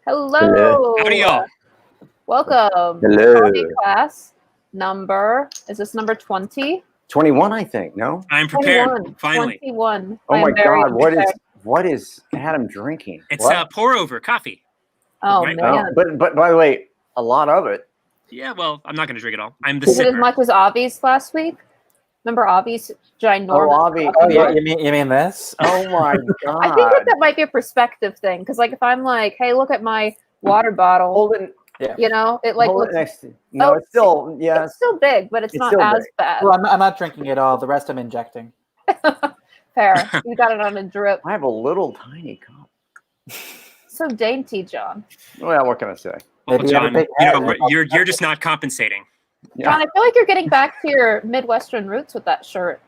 Hello. Howdy, y'all. Welcome. Hello. Comedy class number, is this number 20? 21, I think. No. I'm prepared. 21. Finally, 21. Oh I my am very God! prepared. What is Adam drinking? it's What? pour over coffee. Oh, Right? man. But by the way, a lot of it. Yeah, well, I'm not going to drink it all. I'm the Is it as sipper. much as Avi's last week? Remember Avi's ginormous? Avi. Oh yeah, you mean this? Oh my God! I think that might be a perspective thing, because like if I'm like, hey, look at my water bottle, Hold it. you know, it like Hold looks, it next. No, Oh, it's still it's still big, but it's not still as big. bad. Well, I'm not drinking it all. The rest I'm injecting. Fair. You got it on a drip. I have a little tiny cup. So dainty, John. Well, what can I say? Well, Maybe you have a John, big you head. know, you're just not compensating. John, I feel like you're getting back to your Midwestern roots with that shirt.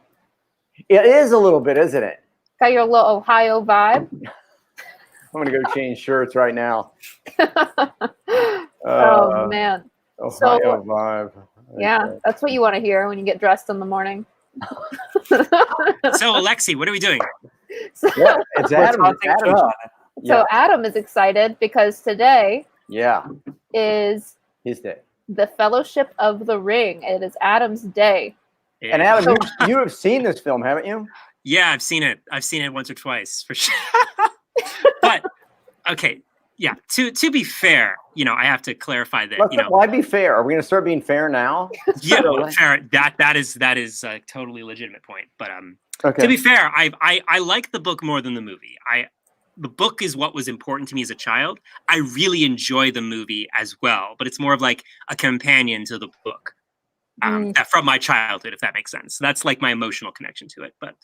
It is a little bit, isn't it? Got your little Ohio vibe. I'm gonna go change shirts right now. Oh man. Ohio vibe. Yeah, Okay. that's what you want to hear when you get dressed in the morning. So, Alexie, what are we doing? So, Yeah, it's Adam. taunting Adam. John. Yeah. Adam is excited because today Yeah, is his day. the Fellowship of the Ring. It is Adam's day. And Adam, you have seen this film, haven't you? Yeah, I've seen it. I've seen it once or twice for sure. But okay, yeah. To be fair, you know, I have to clarify that. You know, Why be fair? Are we going to start being fair now? yeah, well, fair. That is a totally legitimate point. But Okay. to be fair, I like the book more than the movie. The book is what was important to me as a child. I really enjoy the movie as well, but it's more of like a companion to the book from my childhood, if that makes sense. So that's like my emotional connection to it. But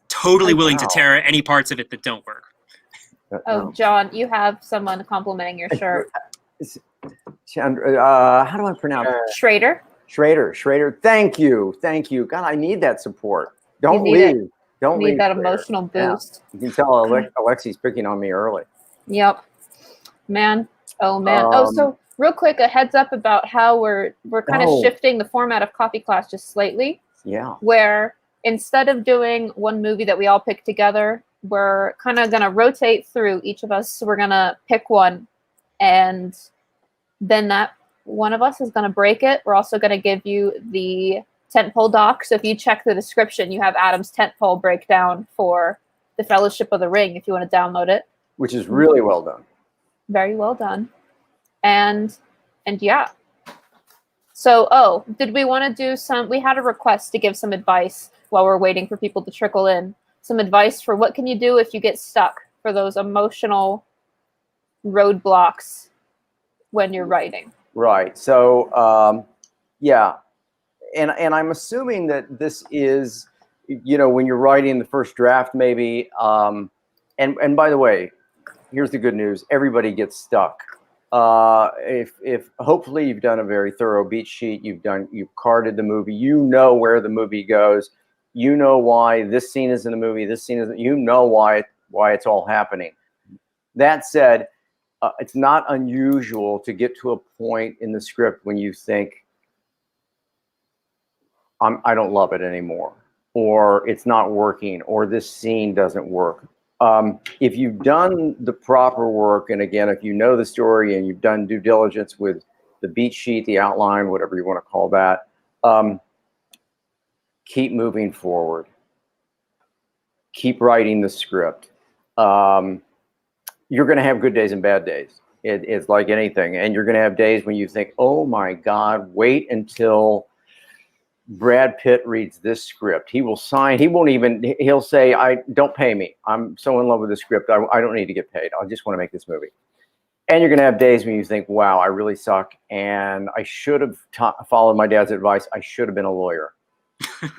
totally willing to tear any parts of it that don't work. Oh, John, you have someone complimenting your shirt. How do I pronounce it? Schrader. Schrader. Thank you. God, I need that support. Don't You need it. leave. Don't Need leave. that Schrader. emotional boost. Yeah. You can tell Alexie's picking on me early. Yep. Man. Oh man. So real quick, a heads up about how we're kind of shifting the format of Coffee Class just slightly. Yeah. Where instead of doing one movie that we all pick together, we're kind of gonna rotate through each of us. So we're gonna pick one, and then that one of us is gonna break it. We're also gonna give you the tentpole doc. So if you check the description, you have Adam's tentpole breakdown for the Fellowship of the Ring if you want to download it. Which is really well done. Very well done. And yeah. So, did we want to do we had a request to give some advice while we're waiting for people to trickle in. Some advice for what can you do if you get stuck, for those emotional roadblocks when you're writing. Right. So, yeah. And I'm assuming that this is, you know, when you're writing the first draft, maybe. And by the way, here's the good news: everybody gets stuck. If hopefully you've done a very thorough beat sheet, you've carded the movie, you know where the movie goes, you know why this scene is in the movie, this scene is, you know why it's all happening. That said, it's not unusual to get to a point in the script when you think, I don't love it anymore, or it's not working, or this scene doesn't work. If you've done the proper work, and again, if you know the story and you've done due diligence with the beat sheet, the outline, whatever you want to call that, keep moving forward. Keep writing the script. You're going to have good days and bad days. It's like anything. And you're going to have days when you think, oh my God, wait until Brad Pitt reads this script. He will sign. He'll say, don't pay me. I'm so in love with the script. I don't need to get paid. I just want to make this movie. And you're going to have days when you think, wow, I really suck. And I should have followed my dad's advice. I should have been a lawyer.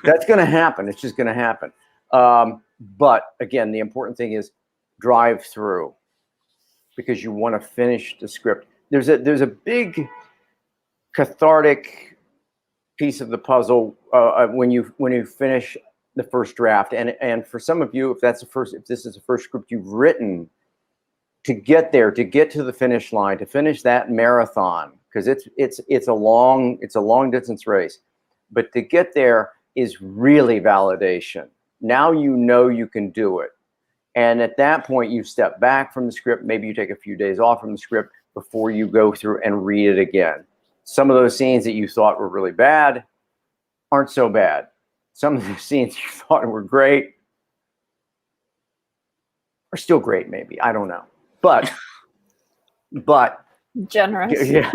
That's going to happen. It's just going to happen. But again, the important thing is drive through, because you want to finish the script. There's a big cathartic piece of the puzzle when you finish the first draft, and for some of you, if this is the first script you've written, to get there, to get to the finish line, to finish that marathon, because it's a long distance race. But to get there is really validation. Now you know you can do it. And at that point, you step back from the script. Maybe you take a few days off from the script before you go through and read it again. Some of those scenes that you thought were really bad aren't so bad. Some of the scenes you thought were great are still great, maybe. I don't know. But Generous. yeah,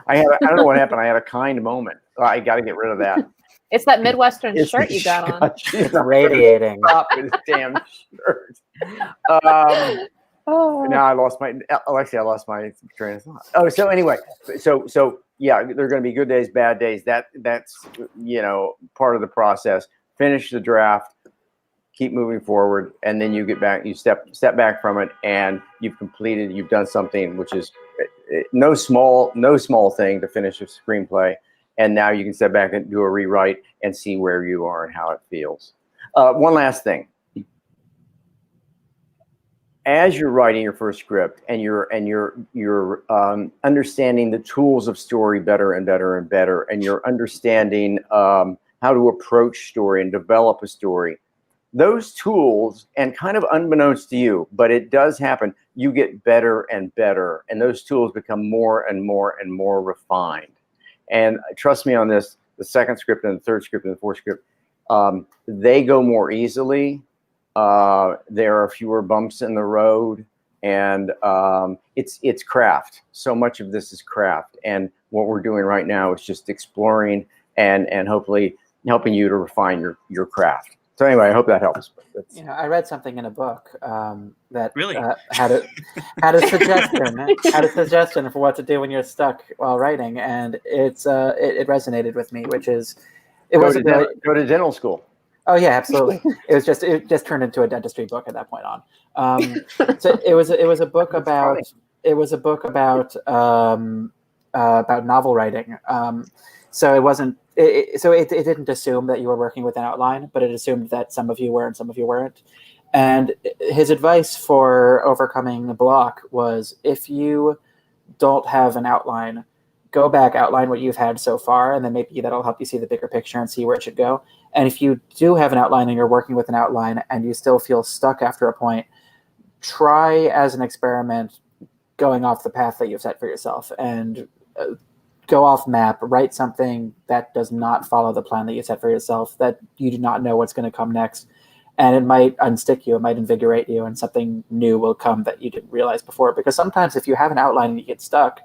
I don't know what happened. I had a kind moment. I got to get rid of that. It's that Midwestern shirt you got on. It's radiating. Stop with his damn shirt. Now I lost my Alexie. I lost my train of thought. Oh, so anyway, so yeah, there are going to be good days, bad days. That's part of the process. Finish the draft, keep moving forward, and then you get back. You step back from it, and you've completed. You've done something which is no small thing to finish a screenplay. And now you can step back and do a rewrite and see where you are and how it feels. One last thing. As you're writing your first script and you're understanding the tools of story better and better and better, and you're understanding how to approach story and develop a story, those tools, and kind of unbeknownst to you, but it does happen, you get better and better, and those tools become more and more and more refined. And trust me on this, the second script and the third script and the fourth script, they go more easily. There are fewer bumps in the road, and it's craft. So much of this is craft. And what we're doing right now is just exploring and hopefully helping you to refine your craft. So anyway, I hope that helps. I read something in a book that Really? had a suggestion for what to do when you're stuck while writing, and it resonated with me, which is go to dental school. Oh yeah, absolutely. It just turned into a dentistry book at that point on. So it was a book about novel writing. So it wasn't. It didn't assume that you were working with an outline, but it assumed that some of you were and some of you weren't. And his advice for overcoming the block was, if you don't have an outline, go back, outline what you've had so far, and then maybe that'll help you see the bigger picture and see where it should go. And if you do have an outline and you're working with an outline and you still feel stuck after a point, try as an experiment going off the path that you've set for yourself and go off map, write something that does not follow the plan that you set for yourself, that you do not know what's going to come next. And it might unstick you, it might invigorate you, and something new will come that you didn't realize before. Because sometimes if you have an outline and you get stuck,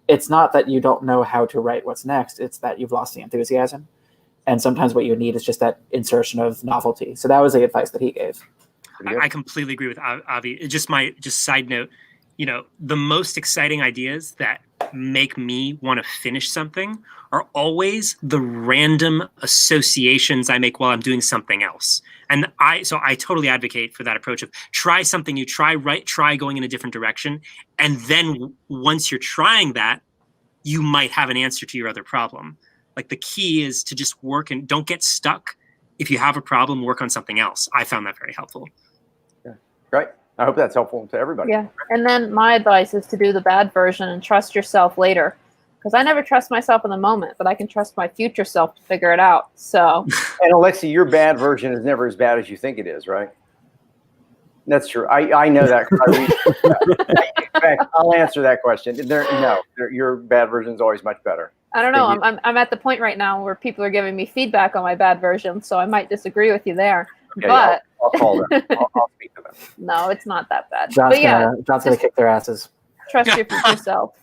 it's not that you don't know how to write what's next, it's that you've lost the enthusiasm. And sometimes what you need is just that insertion of novelty. So that was the advice that he gave. I completely agree with Avi. Just side note, the most exciting ideas that make me want to finish something are always the random associations I make while I'm doing something else. And I totally advocate for that approach of try something new, try going in a different direction. And then once you're trying that, you might have an answer to your other problem. Like, the key is to just work and don't get stuck. If you have a problem, work on something else. I found that very helpful. Yeah, great. I hope that's helpful to everybody. Yeah. And then my advice is to do the bad version and trust yourself later. Because I never trust myself in the moment, but I can trust my future self to figure it out. So. And Alexie, your bad version is never as bad as you think it is, right? That's true. I know that. In fact, I'll answer that question. Your bad version is always much better. I don't know. I'm at the point right now where people are giving me feedback on my bad version, so I might disagree with you there. Okay, but I'll call them. I'll speak to them. No, it's not that bad. John's but yeah, John's gonna kick their asses. Trust your future self.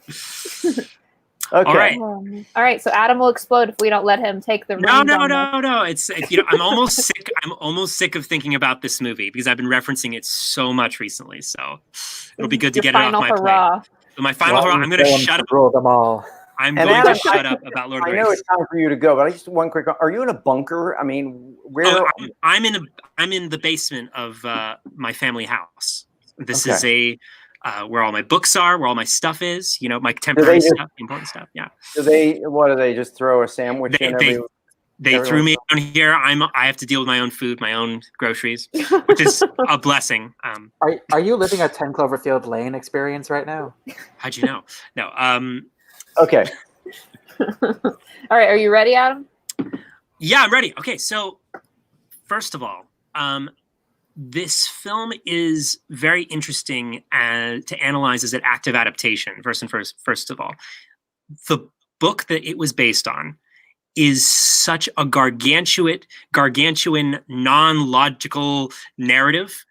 Okay. All right. All right. So Adam will explode if we don't let him take the reins. No. It's I'm almost sick. I'm almost sick of thinking about this movie because I've been referencing it so much recently. So it'll be good to get it off my plate. So my final hurrah. I'm going to shut up. Rule them all. I'm going to shut up about Lord of the Rings. I know it's time for you to go, but I just one quick. Are you in a bunker? I mean, where? Oh, I'm in the basement of my family house. This is where all my books are, where all my stuff is. My temporary stuff, important stuff. Yeah. Do they just throw a sandwich in? They threw me down here. I have to deal with my own food, my own groceries, which is a blessing. Are you living a 10 Cloverfield Lane experience right now? How'd you know? No. Okay. All right, are you ready, Adam? Yeah, I'm ready. Okay, so first of all, this film is very interesting to analyze as an active adaptation. First of all, the book that it was based on is such a gargantuan, non-logical narrative.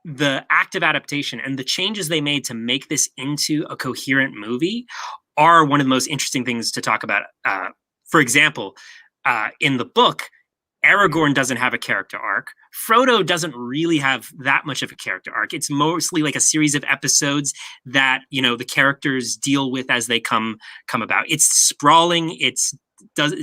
The active adaptation and the changes they made to make this into a coherent movie are one of the most interesting things to talk about. For example, in the book, Aragorn doesn't have a character arc. Frodo doesn't really have that much of a character arc. It's mostly like a series of episodes that, you know, the characters deal with as they come about. It's sprawling. It's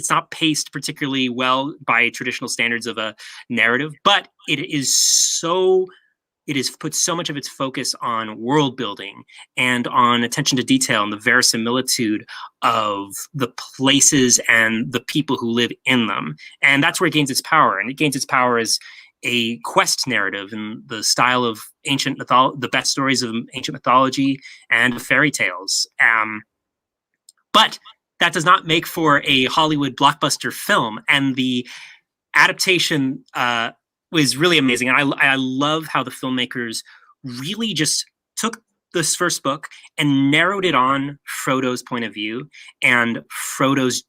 not paced particularly well by traditional standards of a narrative, but it has put so much of its focus on world building and on attention to detail and the verisimilitude of the places and the people who live in them. And that's where it gains its power. And it gains its power as a quest narrative in the style of the best stories of ancient mythology and fairy tales. But that does not make for a Hollywood blockbuster film. And the adaptation was really amazing. And I love how the filmmakers really just took this first book and narrowed it on Frodo's point of view and Frodo's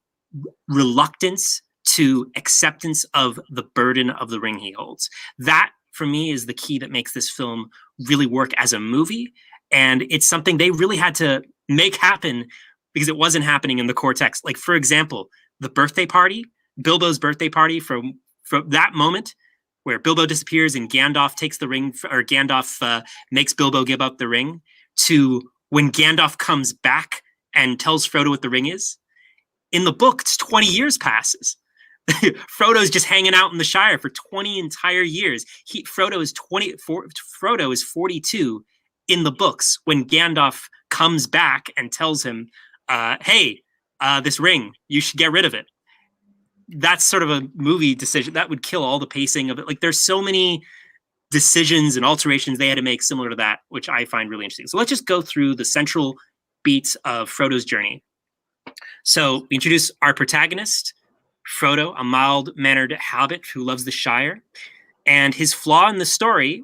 reluctance to acceptance of the burden of the ring he holds. That, for me, is the key that makes this film really work as a movie. And it's something they really had to make happen because it wasn't happening in the core text. Like, for example, the birthday party, Bilbo's birthday party, from that moment where Bilbo disappears and Gandalf takes the ring, or Gandalf makes Bilbo give up the ring, to when Gandalf comes back and tells Frodo what the ring is. In the book, it's 20 years passes. Frodo's just hanging out in the Shire for 20 entire years. Frodo is 42 in the books when Gandalf comes back and tells him, hey, this ring, you should get rid of it. That's sort of a movie decision that would kill all the pacing of it. Like, there's so many decisions and alterations they had to make similar to that, which I find really interesting. So let's just go through the central beats of Frodo's journey. So we introduce our protagonist, Frodo, a mild-mannered hobbit who loves the Shire. And his flaw in the story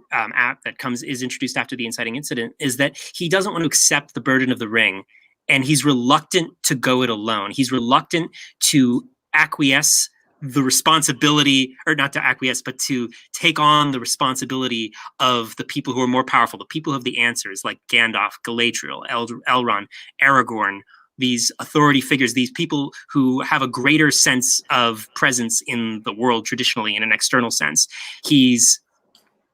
is introduced after the inciting incident is that he doesn't want to accept the burden of the ring. And he's reluctant to go it alone. He's reluctant to acquiesce the responsibility, or not to acquiesce, but to take on the responsibility of the people who are more powerful, the people who have the answers, like Gandalf, Galadriel, Elrond, Aragorn, these authority figures, these people who have a greater sense of presence in the world traditionally in an external sense. He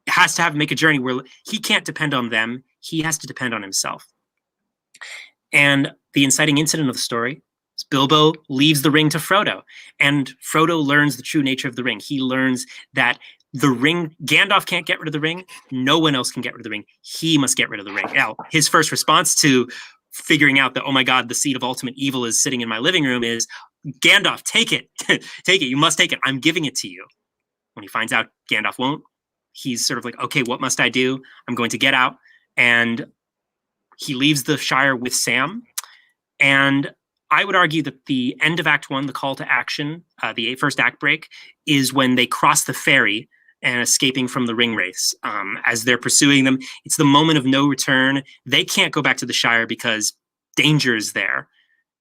has to make a journey where he can't depend on them. He has to depend on himself. And the inciting incident of the story, Bilbo leaves the ring to Frodo, and Frodo learns the true nature of the ring. He learns that the ring, Gandalf can't get rid of the ring. No one else can get rid of the ring. He must get rid of the ring. Now, his first response to figuring out that, oh my God, the seed of ultimate evil is sitting in my living room is, Gandalf, take it. Take it. You must take it. I'm giving it to you. When he finds out Gandalf won't, he's sort of like, okay, what must I do? I'm going to get out. And he leaves the Shire with Sam. And I would argue that the end of Act 1, the call to action, the first act break, is when they cross the ferry and escaping from the ring race. As they're pursuing them, it's the moment of no return. They can't go back to the Shire because danger is there.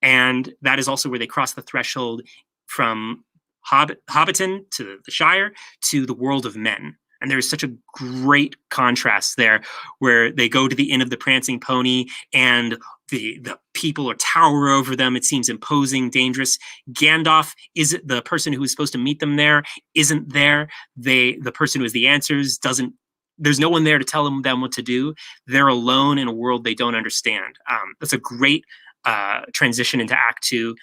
And that is also where they cross the threshold from Hobbiton to the Shire to the world of men. And there's such a great contrast there where they go to the Inn of the Prancing Pony and the people are tower over them. It seems imposing, dangerous. Gandalf is the person who was supposed to meet them there, isn't there. The person who has the answers there's no one there to tell them what to do. They're alone in a world they don't understand. That's a great transition into Act 2.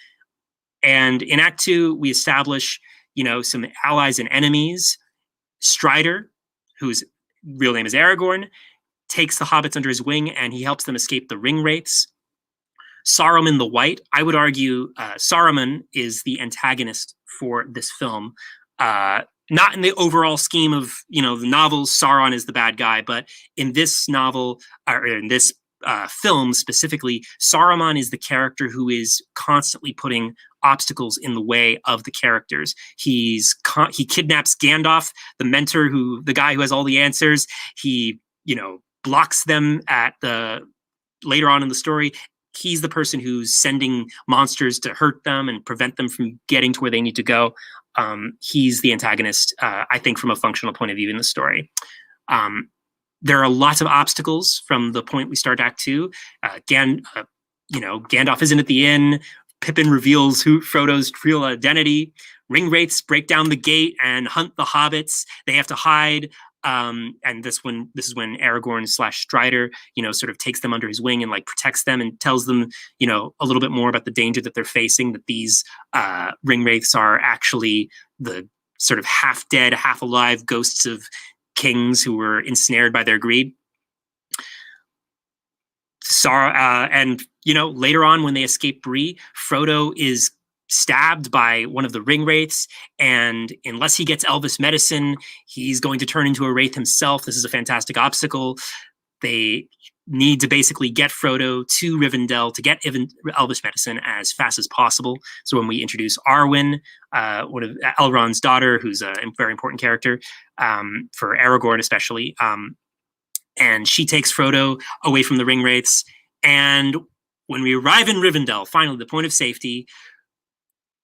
And in Act 2, we establish, some allies and enemies. Strider, whose real name is Aragorn, takes the hobbits under his wing and he helps them escape the ring wraiths. Saruman the White, I would argue Saruman is the antagonist for this film. Not in the overall scheme of, the novels, Sauron is the bad guy, but in this novel, or in this film specifically, Saruman is the character who is constantly putting obstacles in the way of the characters. He kidnaps Gandalf, the mentor, the guy who has all the answers. He, blocks them later on in the story. He's the person who's sending monsters to hurt them and prevent them from getting to where they need to go. He's the antagonist, I think, from a functional point of view in the story. There are lots of obstacles from the point we start Act 2. Gandalf isn't at the inn. Pippin reveals Frodo's real identity. Ringwraiths break down the gate and hunt the hobbits. They have to hide. And this is when Aragorn / Strider, sort of takes them under his wing and protects them and tells them, a little bit more about the danger that they're facing, that these Ringwraiths are actually the sort of half dead, half alive ghosts of kings who were ensnared by their greed. And later on when they escape Bree, Frodo is stabbed by one of the Ringwraiths, and unless he gets Elvis medicine, he's going to turn into a Wraith himself. This is a fantastic obstacle. They need to basically get Frodo to Rivendell to get Elvis medicine as fast as possible. So when we introduce Arwen, one of Elrond's daughter, who's a very important character for Aragorn especially, and she takes Frodo away from the Ringwraiths. And when we arrive in Rivendell, finally, the point of safety,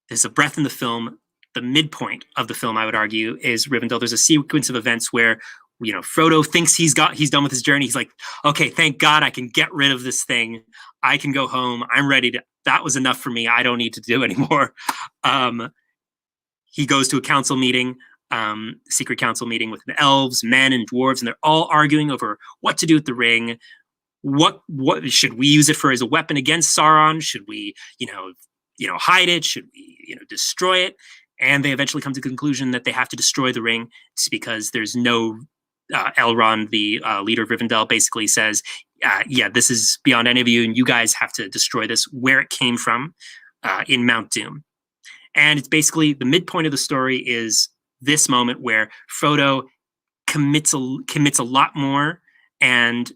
there's a breath in the film. The midpoint of the film, I would argue, is Rivendell. There's a sequence of events where, Frodo thinks he's done with his journey. He's like, okay, thank God I can get rid of this thing. I can go home. I'm ready that was enough for me. I don't need to do anymore. He goes to a council meeting, secret council meeting with elves, men, and dwarves, and they're all arguing over what to do with the ring. What should we use it for as a weapon against Sauron? Should we, hide it? Should we, destroy it? And they eventually come to the conclusion that they have to destroy the ring. It's because there's no Elrond, the leader of Rivendell, basically says, this is beyond any of you, and you guys have to destroy this where it came from in Mount Doom. And it's basically the midpoint of the story is this moment where Frodo commits a lot more, and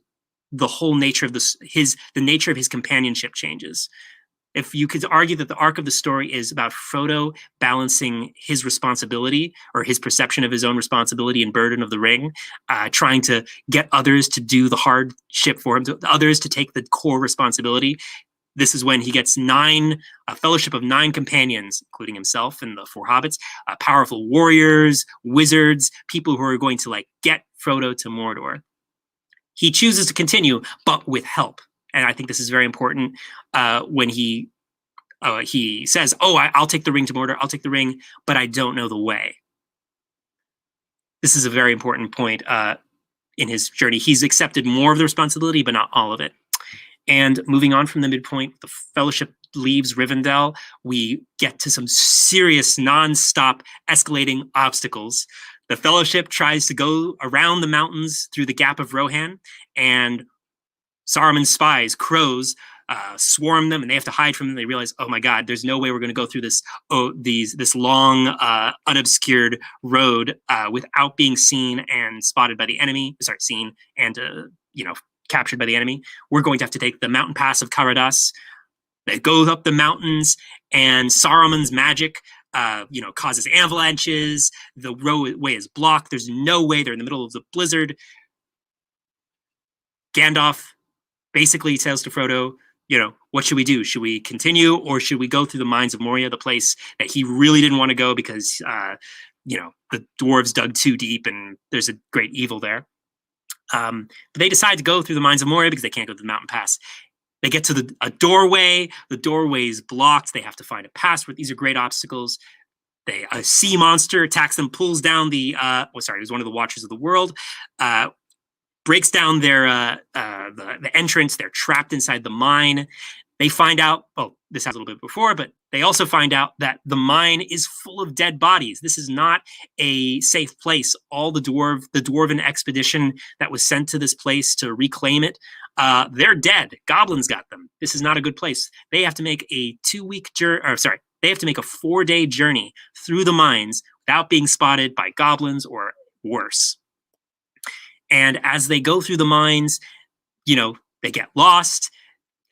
the whole nature of the nature of his companionship changes. If you could argue that the arc of the story is about Frodo balancing his responsibility or his perception of his own responsibility and burden of the ring, trying to get others to do the hardship for him, others to take the core responsibility. This is when he gets a fellowship of 9 companions, including himself and the 4 hobbits, powerful warriors, wizards, people who are going to get Frodo to Mordor. He chooses to continue, but with help. And I think this is very important when he says, I'll take the ring to Mordor, I'll take the ring, but I don't know the way. This is a very important point in his journey. He's accepted more of the responsibility, but not all of it. And moving on from the midpoint, the Fellowship leaves Rivendell. We get to some serious, non-stop escalating obstacles. The Fellowship tries to go around the mountains through the Gap of Rohan, and Saruman's spies, crows, swarm them, and they have to hide from them. They realize, oh my God, there's no way we're going to go through this long, unobscured road without being seen and spotted by the enemy. Seen and captured by the enemy. We're going to have to take the mountain pass of Caradas. They go up the mountains, and Saruman's magic causes avalanches. The roadway is blocked. There's no way. They're in the middle of the blizzard. Gandalf basically tells to Frodo, what should we do? Should we continue, or should we go through the mines of Moria, the place that he really didn't want to go because, the dwarves dug too deep and there's a great evil there. But they decide to go through the mines of Moria because they can't go to the mountain pass. They get to a doorway. The doorway is blocked. They have to find a password. These are great obstacles. A sea monster attacks them, pulls down it was one of the Watchers of the World, breaks down their the entrance. They're trapped inside the mine. They find out, this happened a little bit before, but they also find out that the mine is full of dead bodies. This is not a safe place. All the dwarven expedition that was sent to this place to reclaim it, they're dead. Goblins got them. This is not a good place. They have to make a 2-week journey, they have to make a 4-day journey through the mines without being spotted by goblins or worse. And as they go through the mines, they get lost.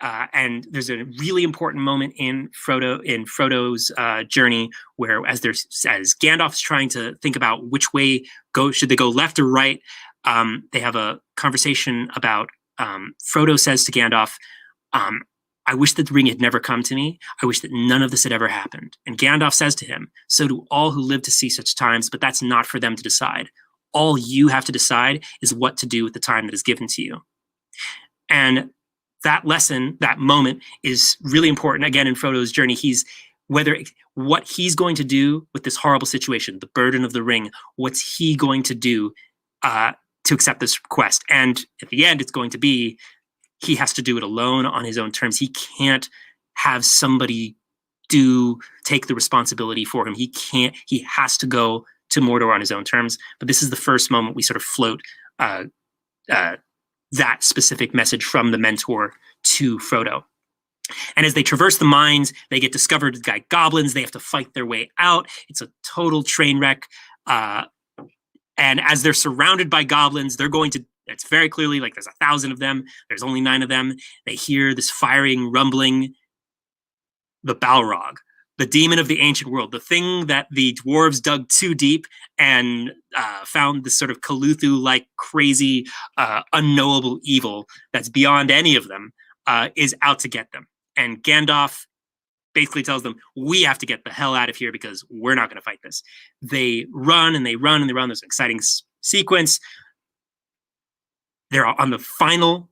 And there's a really important moment in Frodo's journey where, as Gandalf's trying to think about which way should they go, left or right, they have a conversation about. Frodo says to Gandalf, "I wish that the ring had never come to me. I wish that none of this had ever happened." And Gandalf says to him, "So do all who live to see such times, but that's not for them to decide. All you have to decide is what to do with the time that is given to you." And that lesson, that moment, is really important. Again, in Frodo's journey, what he's going to do with this horrible situation, the burden of the ring, what's he going to do to accept this quest? And at the end, it's going to be he has to do it alone on his own terms. He can't have somebody take the responsibility for him. He has to go to Mordor on his own terms. But this is the first moment we sort of float that specific message from the mentor to Frodo. And as they traverse the mines, they get discovered by goblins. They have to fight their way out. It's a total train wreck. And as they're surrounded by goblins, it's very clearly like there's 1,000 of them. There's only 9 of them. They hear this firing, rumbling. The Balrog, the demon of the ancient world, the thing that the dwarves dug too deep and found this sort of Cthulhu-like crazy, unknowable evil that's beyond any of them, is out to get them. And Gandalf basically tells them, we have to get the hell out of here because we're not going to fight this. They run and they run and they run. There's an exciting sequence. They're on the final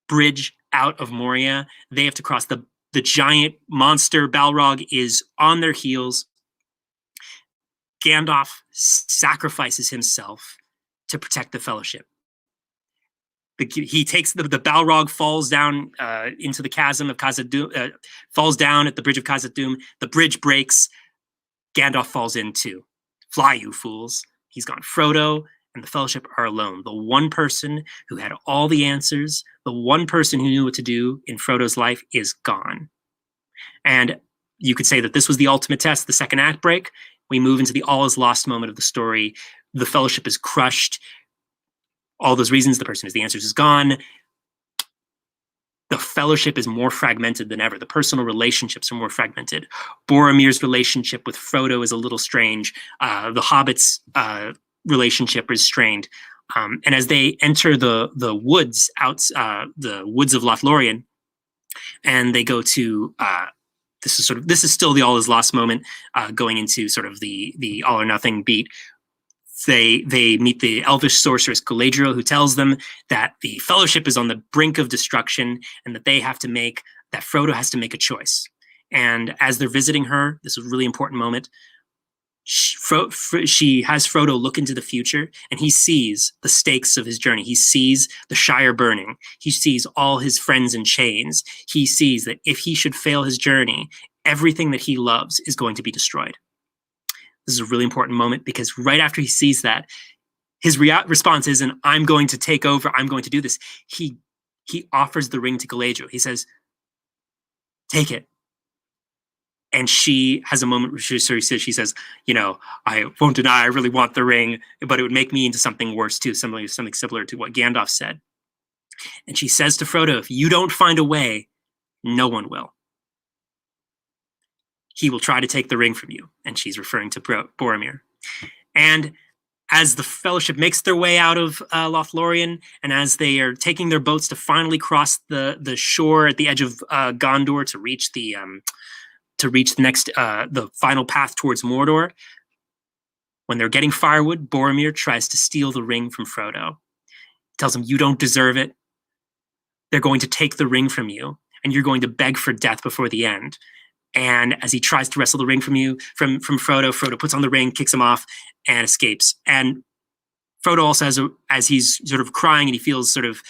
bridge out of Moria. They have to cross the giant monster Balrog is on their heels. Gandalf sacrifices himself to protect the Fellowship. He takes the Balrog, falls down into the chasm of Khazad-dûm, falls down at the bridge of Khazad-dûm. The bridge breaks. Gandalf falls in too. Fly, you fools. He's gone. Frodo and the Fellowship are alone. The one person who had all the answers, the one person who knew what to do in Frodo's life is gone. And you could say that this was the ultimate test, the second act break. We move into the all is lost moment of the story. The Fellowship is crushed. All those reasons, the person who's the answers is gone. The Fellowship is more fragmented than ever. The personal relationships are more fragmented. Boromir's relationship with Frodo is a little strange. The Hobbit's relationship is strained. And as they enter the woods the woods of Lothlorien, and they go to this is still the all is lost moment, going into sort of the all or nothing beat. They meet the elvish sorceress Galadriel, who tells them that the Fellowship is on the brink of destruction and that Frodo has to make a choice. And as they're visiting her, this is a really important moment. She has Frodo look into the future, and he sees the stakes of his journey. He sees the Shire burning. He sees all his friends in chains. He sees that if he should fail his journey, everything that he loves is going to be destroyed. This is a really important moment because right after he sees that, his response isn't, I'm going to take over, I'm going to do this. He offers the ring to Galadriel. He says, take it. And she has a moment where she says, I won't deny I really want the ring, but it would make me into something worse too, something similar to what Gandalf said. And she says to Frodo, if you don't find a way, no one will. He will try to take the ring from you. And she's referring to Boromir. And as the Fellowship makes their way out of Lothlorien, and as they are taking their boats to finally cross the shore at the edge of Gondor to reach the final path towards Mordor, when they're getting firewood, Boromir tries to steal the ring from Frodo. He tells him, you don't deserve it. They're going to take the ring from you, and you're going to beg for death before the end. And as he tries to wrestle the ring from Frodo, Frodo puts on the ring, kicks him off, and escapes. And Frodo also, as he's sort of crying and he feels sort of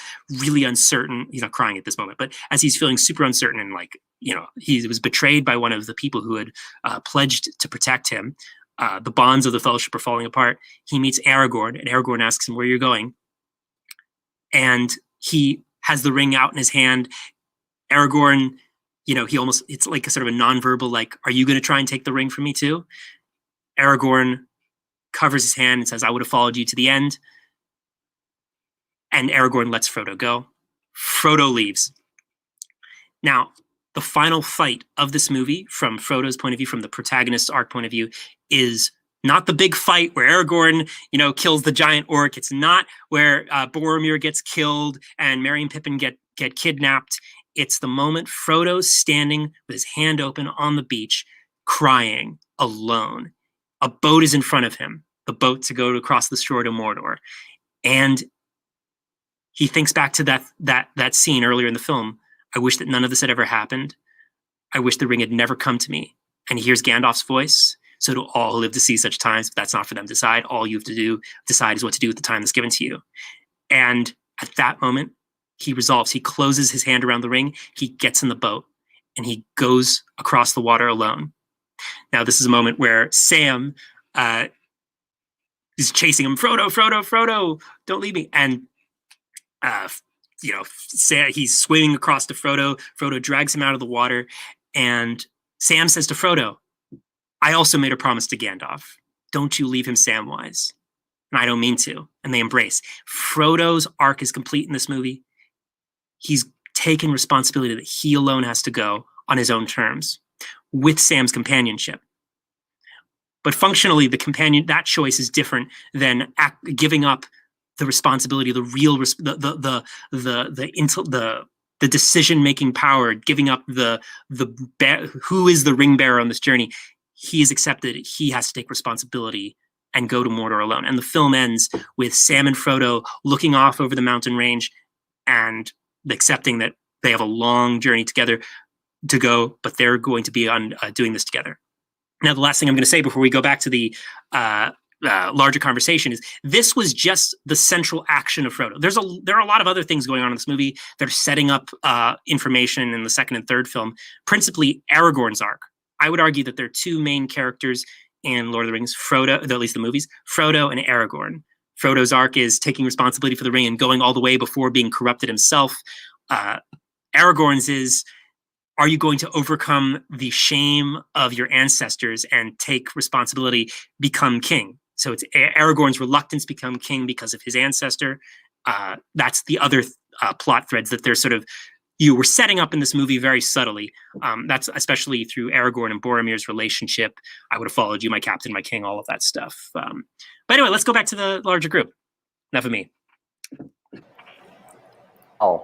really uncertain, he's not crying at this moment, but as he's feeling super uncertain and he was betrayed by one of the people who had pledged to protect him, the bonds of the Fellowship are falling apart. He meets Aragorn, and Aragorn asks him, where you're going? And he has the ring out in his hand. Aragorn, it's like a sort of a nonverbal, like, are you going to try and take the ring from me too? Aragorn covers his hand and says, I would have followed you to the end. And Aragorn lets Frodo go. Frodo leaves. Now, the final fight of this movie, from Frodo's point of view, from the protagonist's arc point of view, is not the big fight where Aragorn, kills the giant orc. It's not where Boromir gets killed and Merry and Pippin get kidnapped. It's the moment Frodo's standing with his hand open on the beach, crying, alone. A boat is in front of him, the boat to go across the shore to Mordor. And he thinks back to that scene earlier in the film. I wish that none of this had ever happened. I wish the ring had never come to me. And he hears Gandalf's voice. So do all who live to see such times, but that's not for them to decide. All you have to decide is what to do with the time that's given to you. And at that moment, he resolves. He closes his hand around the ring. He gets in the boat and he goes across the water alone. Now, this is a moment where Sam is chasing him. Frodo, don't leave me. And, he's swimming across to Frodo. Frodo drags him out of the water. And Sam says to Frodo, I also made a promise to Gandalf. Don't you leave him Samwise. And I don't mean to. And they embrace. Frodo's arc is complete in this movie. He's taken responsibility that he alone has to go on his own terms with Sam's companionship. But functionally, that choice is different than giving up the responsibility, the real, the decision-making power, giving up who is the ring bearer on this journey. He has accepted he has to take responsibility and go to Mordor alone. And the film ends with Sam and Frodo looking off over the mountain range and accepting that they have a long journey together to go, but they're going to be on doing this together. Now, the last thing I'm going to say before we go back to the larger conversation is this was just the central action of Frodo. There are a lot of other things going on in this movie that are setting up information in the second and third film, principally Aragorn's arc. I would argue that there are two main characters in Lord of the Rings, Frodo, at least the movies, Frodo and Aragorn. Frodo's arc is taking responsibility for the ring and going all the way before being corrupted himself. Aragorn's is, are you going to overcome the shame of your ancestors and take responsibility, become king? So it's Aragorn's reluctance to become king because of his ancestor. That's the other plot threads that they're sort of, you were setting up in this movie very subtly. That's especially through Aragorn and Boromir's relationship. I would have followed you, my captain, my king, all of that stuff. But anyway, let's go back to the larger group. Enough of me. Oh.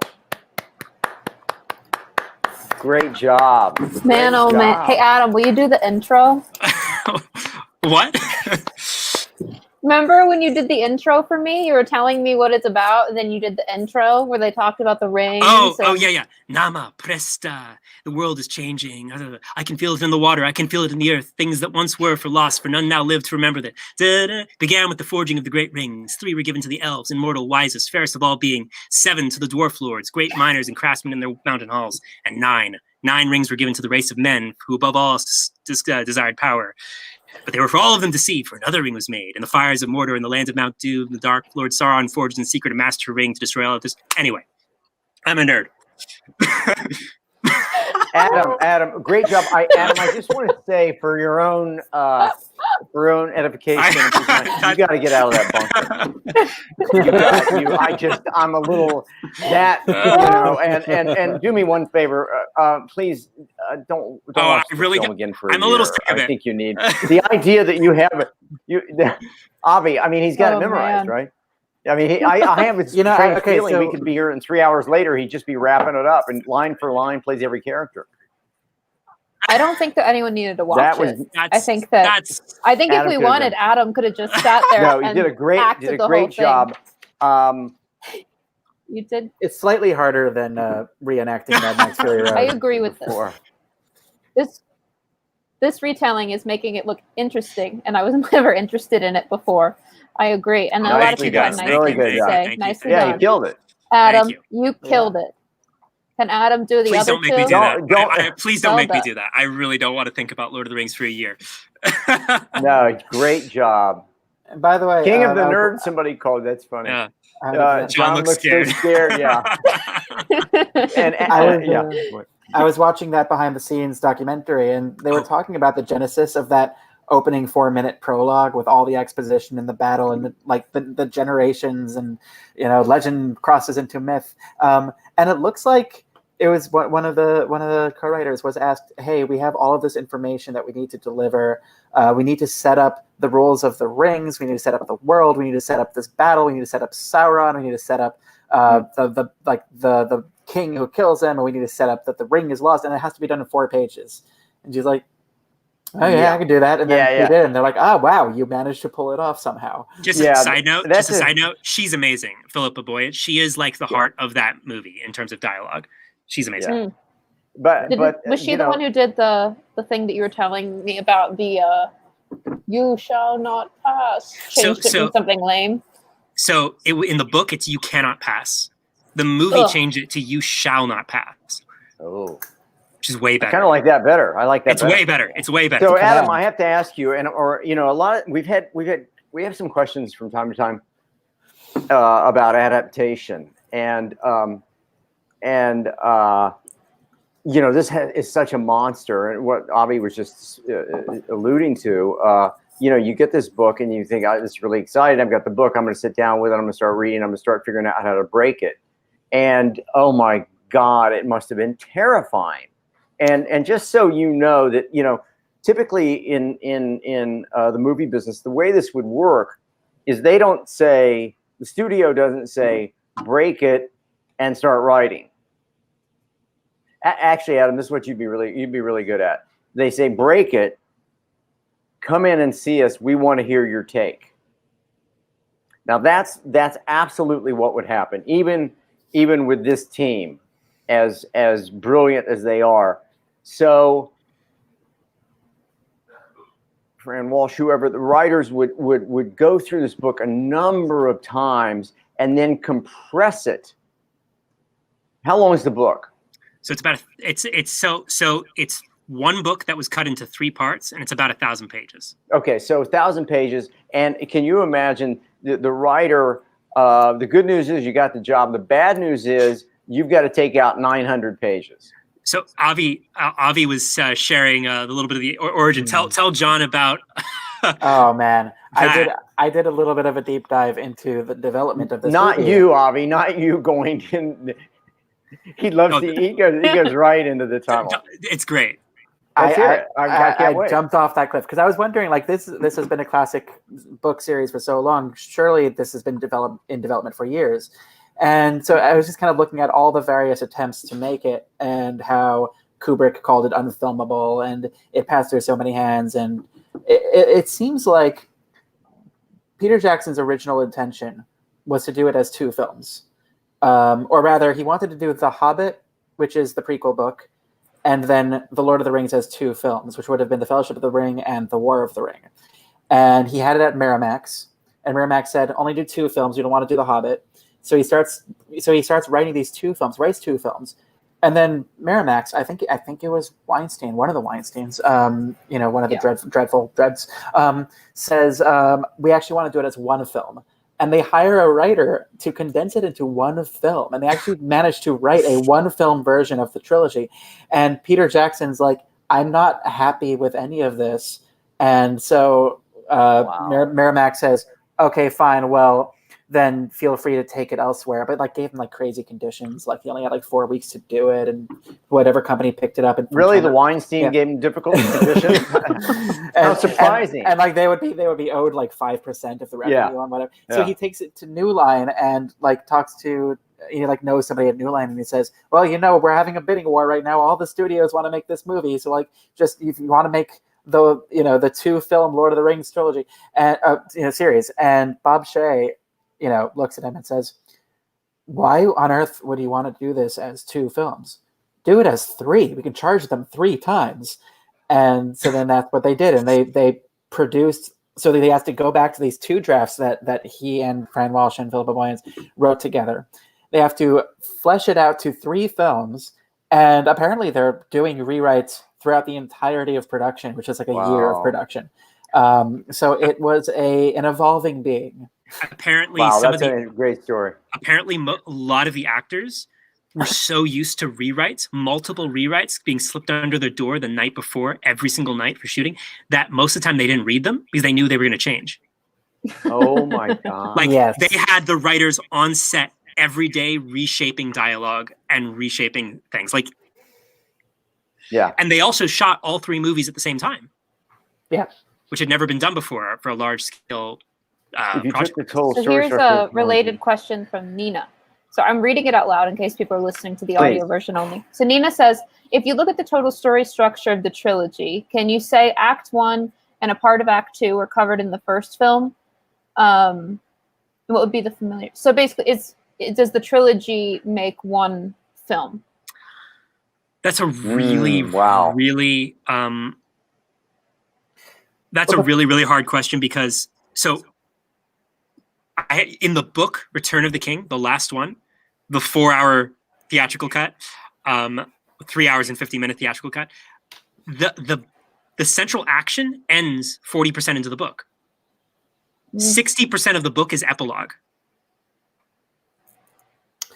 Great job. Man, Great oh man. job. Hey, Adam, will you do the intro? What? Remember when you did the intro for me? You were telling me what it's about, and then you did the intro where they talked about the rings. Oh, yeah. Nama, presta. The world is changing. I can feel it in the water. I can feel it in the earth. Things that once were for lost, for none now live to remember that. Da-da. Began with the forging of the great rings. 3 were given to the elves, immortal, wisest, fairest of all being. 7 to the dwarf lords, great miners and craftsmen in their mountain halls. And 9 rings were given to the race of men, who above all else desired power. But they were for all of them to see, for another ring was made. In the fires of Mordor, in the lands of Mount Doom, the dark Lord Sauron forged in secret a master ring to destroy all of this. Anyway, I'm a nerd. Adam, great job. Adam, I just want to say for your own edification, you got to get out of that bunker. I'm a little and do me one favor, please don't watch the film again for a year. I'm a little sick of it. I think you need the idea that you have it. Avi, I mean, he's got it memorized, right? I mean, I have this strange feeling we could be here, and 3 hours later, he'd just be wrapping it up, and line for line plays every character. I don't think that anyone needed to watch it. I think if we wanted, Adam could have just sat there. No, you did a great job. You did. It's slightly harder than reenacting Mad Max Fury Road. I agree with this. This retelling is making it look interesting, and I was never interested in it before. I agree, and a lot of people had nice things to say. Nicely done. Yeah, you killed it, Adam. You killed it. Can Adam do the other two? Please don't make me do that. Please don't make me do that. I really don't want to think about Lord of the Rings for a year. No, great job. And by the way, King of the Nerd, somebody called. That's funny. Yeah. John looks scared. So scared. Yeah. I was watching that behind the scenes documentary, and they were talking about the genesis of that opening 4-minute prologue with all the exposition and the battle and the generations and legend crosses into myth, and it looks like it was one of the co-writers was asked, hey, we have all of this information that we need to deliver. We need to set up the rules of the rings. We need to set up the world. We need to set up this battle. We need to set up Sauron. We need to set up the king who kills him, and we need to set up that the ring is lost, and it has to be done in 4 pages. And she's like, oh yeah, I can do that. And then they did, and they're like, oh wow, you managed to pull it off somehow. Just a side note, she's amazing. Philippa Boyens, she is like the heart of that movie in terms of dialogue. She's amazing. Yeah. But was she the one who did the thing that you were telling me about, the you shall not pass? Changed it from something lame. So in the book, it's you cannot pass. The movie changed it to you shall not pass. Oh. Which is way better. I kind of like that better. I like that. It's way better. It's way better. So Adam, I have to ask you, a lot. We have some questions from time to time about adaptation, and this is such a monster. And what Avi was just alluding to, you get this book and you think, this is really exciting. I've got the book. I'm going to sit down with it. I'm going to start reading. I'm going to start figuring out how to break it. And oh my God, it must have been terrifying. And just so you know that, typically in the movie business, the way this would work is the studio doesn't say break it and start writing. Actually, Adam, this is what you'd be really good at. They say break it, come in and see us. We want to hear your take. Now that's absolutely what would happen, even with this team, as brilliant as they are. So, Fran Walsh, whoever, the writers would go through this book a number of times and then compress it. How long is the book? So it's one book that was cut into 3 parts, and it's about 1,000 pages. Okay, so 1,000 pages, and can you imagine the writer? The good news is you got the job. The bad news is you've got to take out 900 pages. So Avi was sharing a little bit of the origin. Tell John about. Oh man, I did a little bit of a deep dive into the development of this. Not movie. you, Avi. Not you going in. He loves to. He goes right into the tunnel. It's great. I jumped off that cliff because I was wondering, this has been a classic book series for so long. Surely this has been in development for years. And so I was just kind of looking at all the various attempts to make it and how Kubrick called it unfilmable and it passed through so many hands. And it seems like Peter Jackson's original intention was to do it as 2 films. Or rather, he wanted to do The Hobbit, which is the prequel book, and then The Lord of the Rings as 2 films, which would have been The Fellowship of the Ring and The War of the Ring. And he had it at Miramax, and Miramax said, only do 2 films. You don't want to do The Hobbit. So he starts writing these 2 films, writes 2 films. And then Miramax, I think it was Weinstein, one of the Weinsteins, one of the dreadful dreads, says, we actually want to do it as 1 film. And they hire a writer to condense it into 1 film. And they actually managed to write a 1-film version of the trilogy. And Peter Jackson's like, I'm not happy with any of this. And so Miramax says, okay, fine, well, then feel free to take it elsewhere. But gave him crazy conditions. He only had 4 weeks to do it, and whatever company picked it up. And really, the Weinstein gave him difficult conditions. How surprising! And they would be owed 5% of the revenue on whatever. So he takes it to New Line and talks to knows somebody at New Line, and he says, well, we're having a bidding war right now. All the studios want to make this movie, so just if you want to make the 2-film Lord of the Rings trilogy and series, and Bob Shea looks at him and says, why on earth would you want to do this as 2 films? Do it as 3. We can charge them 3 times. And so then that's what they did. And they produced, so they have to go back to these 2 drafts that he and Fran Walsh and Philippa Boyens wrote together. They have to flesh it out to 3 films. And apparently they're doing rewrites throughout the entirety of production, which is a year of production. So it was an evolving being. Apparently, that's a great story. Apparently, a lot of the actors were so used to rewrites, multiple rewrites being slipped under the door the night before, every single night for shooting, that most of the time they didn't read them because they knew they were going to change. Oh my God. Like Yes. they had the writers on set every day reshaping dialogue and reshaping things. Like, Yeah. and they also shot all 3 movies at the same time. Yeah. Which had never been done before for a large scale If you project. took the total So story here's structure a of related question from Nina. So I'm reading it out loud in case people are listening to the audio version only. So Nina says, if you look at the total story structure of the trilogy, can you say Act 1 and a part of Act 2 were covered in the first film? What would be the familiar? So basically, does the trilogy make one film? That's a really, wow. really, that's a really, really hard question because, so in the book, Return of the King, the last one, the 4-hour theatrical cut, 3 hours and 50-minute theatrical cut, the central action ends 40% into the book. 60% of the book is epilogue.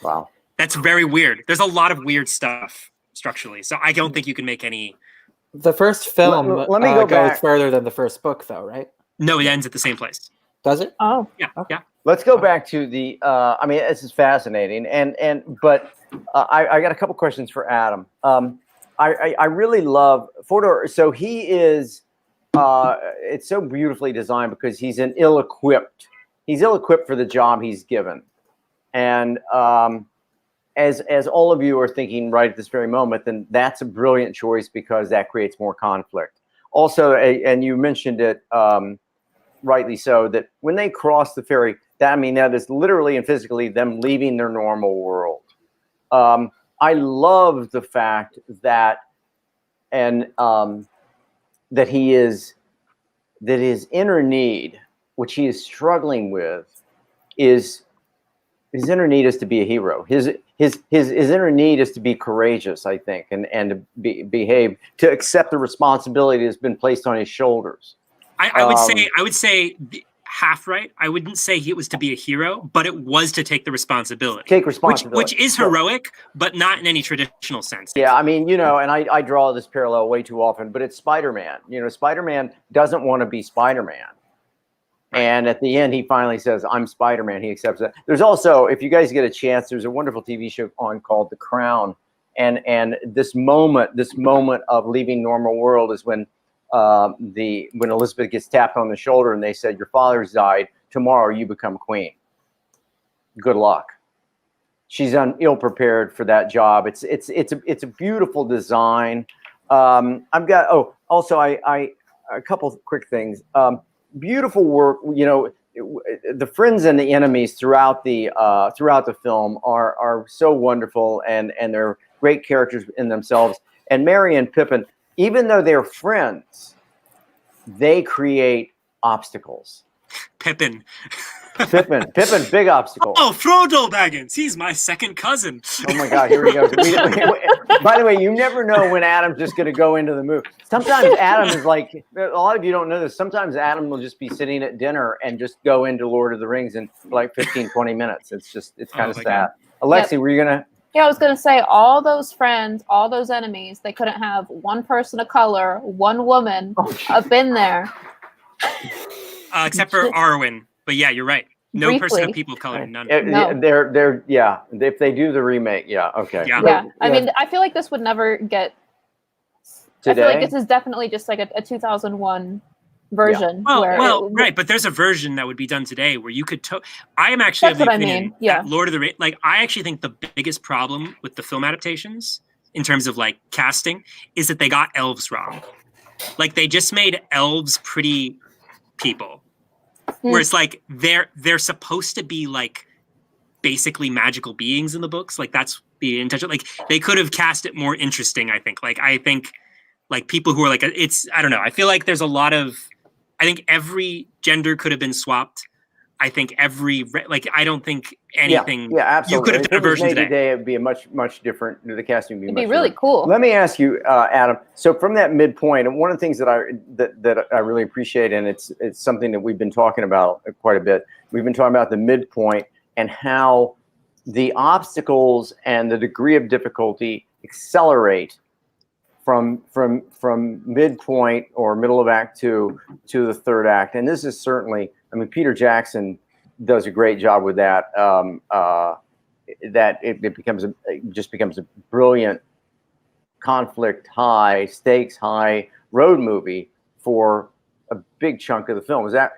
Wow. That's very weird. There's a lot of weird stuff structurally. So I don't think you can make any. The first film Let me go goes back. further than the first book, though, right? No, it ends at the same place. Does it? Oh, Yeah, Okay. yeah. Let's go back to the. I mean, this is fascinating, but I got a couple questions for Adam. I really love Fodor. So he is. It's so beautifully designed because he's ill-equipped. He's ill-equipped for the job he's given, and as all of you are thinking right at this very moment, then that's a brilliant choice because that creates more conflict. Also, and you mentioned it. Rightly so, that when they cross the ferry, that is literally and physically them leaving their normal world. I love the fact that, that his inner need, which he is struggling with, his inner need is to be a hero. His inner need is to be courageous, I think, and to behave, to accept the responsibility that's been placed on his shoulders. I would say half right. I wouldn't say it was to be a hero, but it was to take the responsibility. Take responsibility. Which is heroic, but not in any traditional sense. Yeah, I mean, and I draw this parallel way too often, but it's Spider-Man. Spider-Man doesn't want to be Spider-Man. And at the end, he finally says, I'm Spider-Man. He accepts that. There's also, if you guys get a chance, there's a wonderful TV show on called The Crown. And this moment of leaving normal world is when when Elizabeth gets tapped on the shoulder and they said, your father's died, tomorrow you become queen. Good luck. She's ill prepared for that job. It's a beautiful design. I've got also a couple of quick things. Beautiful work. The friends and the enemies throughout the film are so wonderful, and they're great characters in themselves. And Merry and Pippin, even though they're friends, they create obstacles. Pippin, big obstacle. Oh, Frodo Baggins, he's my second cousin. Oh my God, here we go. By the way, you never know when Adam's just going to go into the movie. Sometimes Adam is like, a lot of you don't know this, sometimes Adam will just be sitting at dinner and just go into Lord of the Rings in like 15, 20 minutes. It's kind of sad. God. Alexie, were you going to? Yeah, I was going to say, all those friends, all those enemies, they couldn't have one person of color, one woman up in there. Except for Arwen. But yeah, you're right. No Briefly. person of people of color, none. No. They're if they do the remake, okay. Yeah. Yeah, I mean, I feel like this would never get. Today? I feel like this is definitely just like a 2001 version. Well, right, but there's a version that would be done today where you could. I am actually That's of the what I opinion mean, yeah. that Lord of the Rings. Like, I actually think the biggest problem with the film adaptations, in terms of like casting, is that they got elves wrong. Like, they just made elves pretty people, where it's like they're supposed to be like basically magical beings in the books. Like, that's the intention. Like, they could have cast it more interesting. I think like people who are like, I don't know. I feel like there's a lot of. I think every gender could have been swapped. I think I don't think anything. Yeah, absolutely. You could have done a version today. It'd be a much different. The casting would be. It'd much be really different. cool. Let me ask you, Adam. So from that midpoint, and one of the things that I really appreciate, and it's something that we've been talking about quite a bit. We've been talking about the midpoint and how the obstacles and the degree of difficulty accelerate from midpoint or middle of Act 2 to the third act. And this is certainly, I mean, Peter Jackson does a great job with that. That it just becomes a brilliant conflict high, stakes high road movie for a big chunk of the film. Is that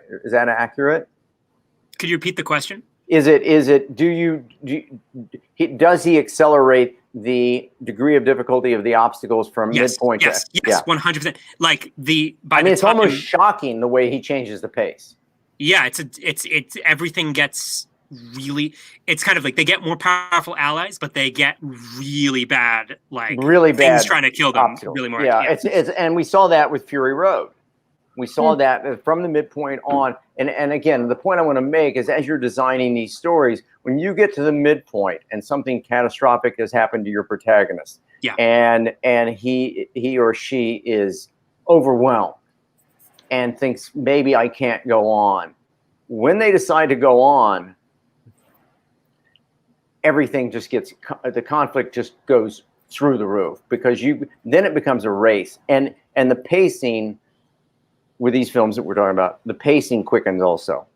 accurate? Could you repeat the question? Does he accelerate the degree of difficulty of the obstacles from midpoint? Yes, 100%. Like it's almost shocking the way he changes the pace. Yeah, it's everything gets really. It's kind of like they get more powerful allies, but they get really bad, things trying to kill them. Obstacles. Really more. Yeah, and we saw that with Fury Road. We saw that from the midpoint on. And again, the point I want to make is as you're designing these stories, when you get to the midpoint and something catastrophic has happened to your protagonist, and he or she is overwhelmed and thinks maybe I can't go on. When they decide to go on, everything just the conflict just goes through the roof because then it becomes a race. And the pacing with these films that we're talking about, the pacing quickens also.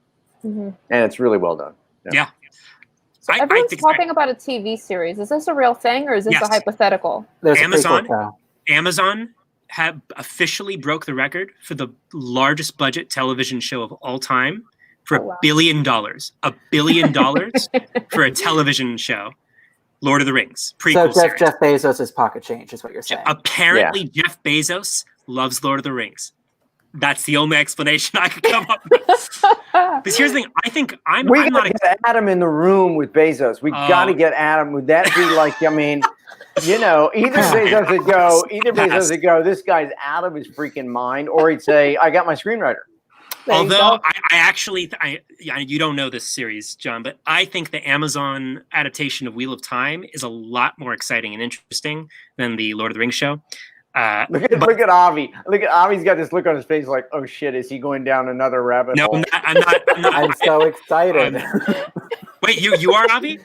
And it's really well done. Yeah. So everyone's talking about a TV series. Is this a real thing or is this a hypothetical? There's Amazon have officially broke the record for the largest budget television show of all time for $1 billion. $1 billion for a television show. Lord of the Rings prequel So series. Jeff Bezos' pocket change is what you're saying. Apparently, Jeff Bezos loves Lord of the Rings. That's the only explanation I could come up with. Because here's the thing, I think I'm not get Adam in the room with Bezos. We got to get Adam. Would that be like? I mean, either Bezos would go. This guy's out of his freaking mind, or he'd say, "I got my screenwriter." Although I actually, you don't know this series, John, but I think the Amazon adaptation of Wheel of Time is a lot more exciting and interesting than the Lord of the Rings show. Look at Avi. Look at Avi's got this look on his face like, oh shit, is he going down another rabbit hole? No, I'm not. I'm so excited. Wait, you are, Avi?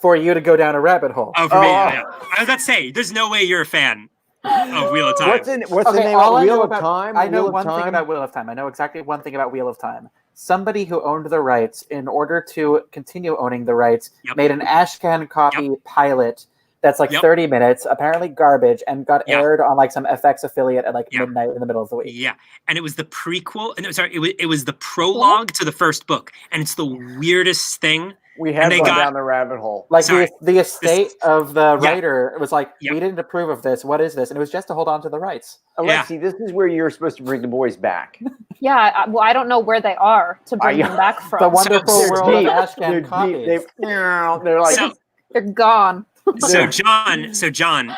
For you to go down a rabbit hole. Oh, for me, yeah. I was about to say, there's no way you're a fan of Wheel of Time. What's the name of Wheel of Time? I know one thing about Wheel of Time. I know exactly one thing about Wheel of Time. Somebody who owned the rights, in order to continue owning the rights, made an Ashcan copy pilot that's 30 minutes, apparently garbage, and got aired on some FX affiliate at midnight in the middle of the week. Yeah, and it was the prequel. No, sorry, it was the prologue to the first book, and it's the weirdest thing. We had gone down the rabbit hole. The estate of the writer was we didn't approve of this. What is this? And it was just to hold on to the rights. Alexie, this is where you're supposed to bring the boys back. Yeah, I don't know where they are to bring them back from. The wonderful world of Ashcan copies. They're like they're gone. So John,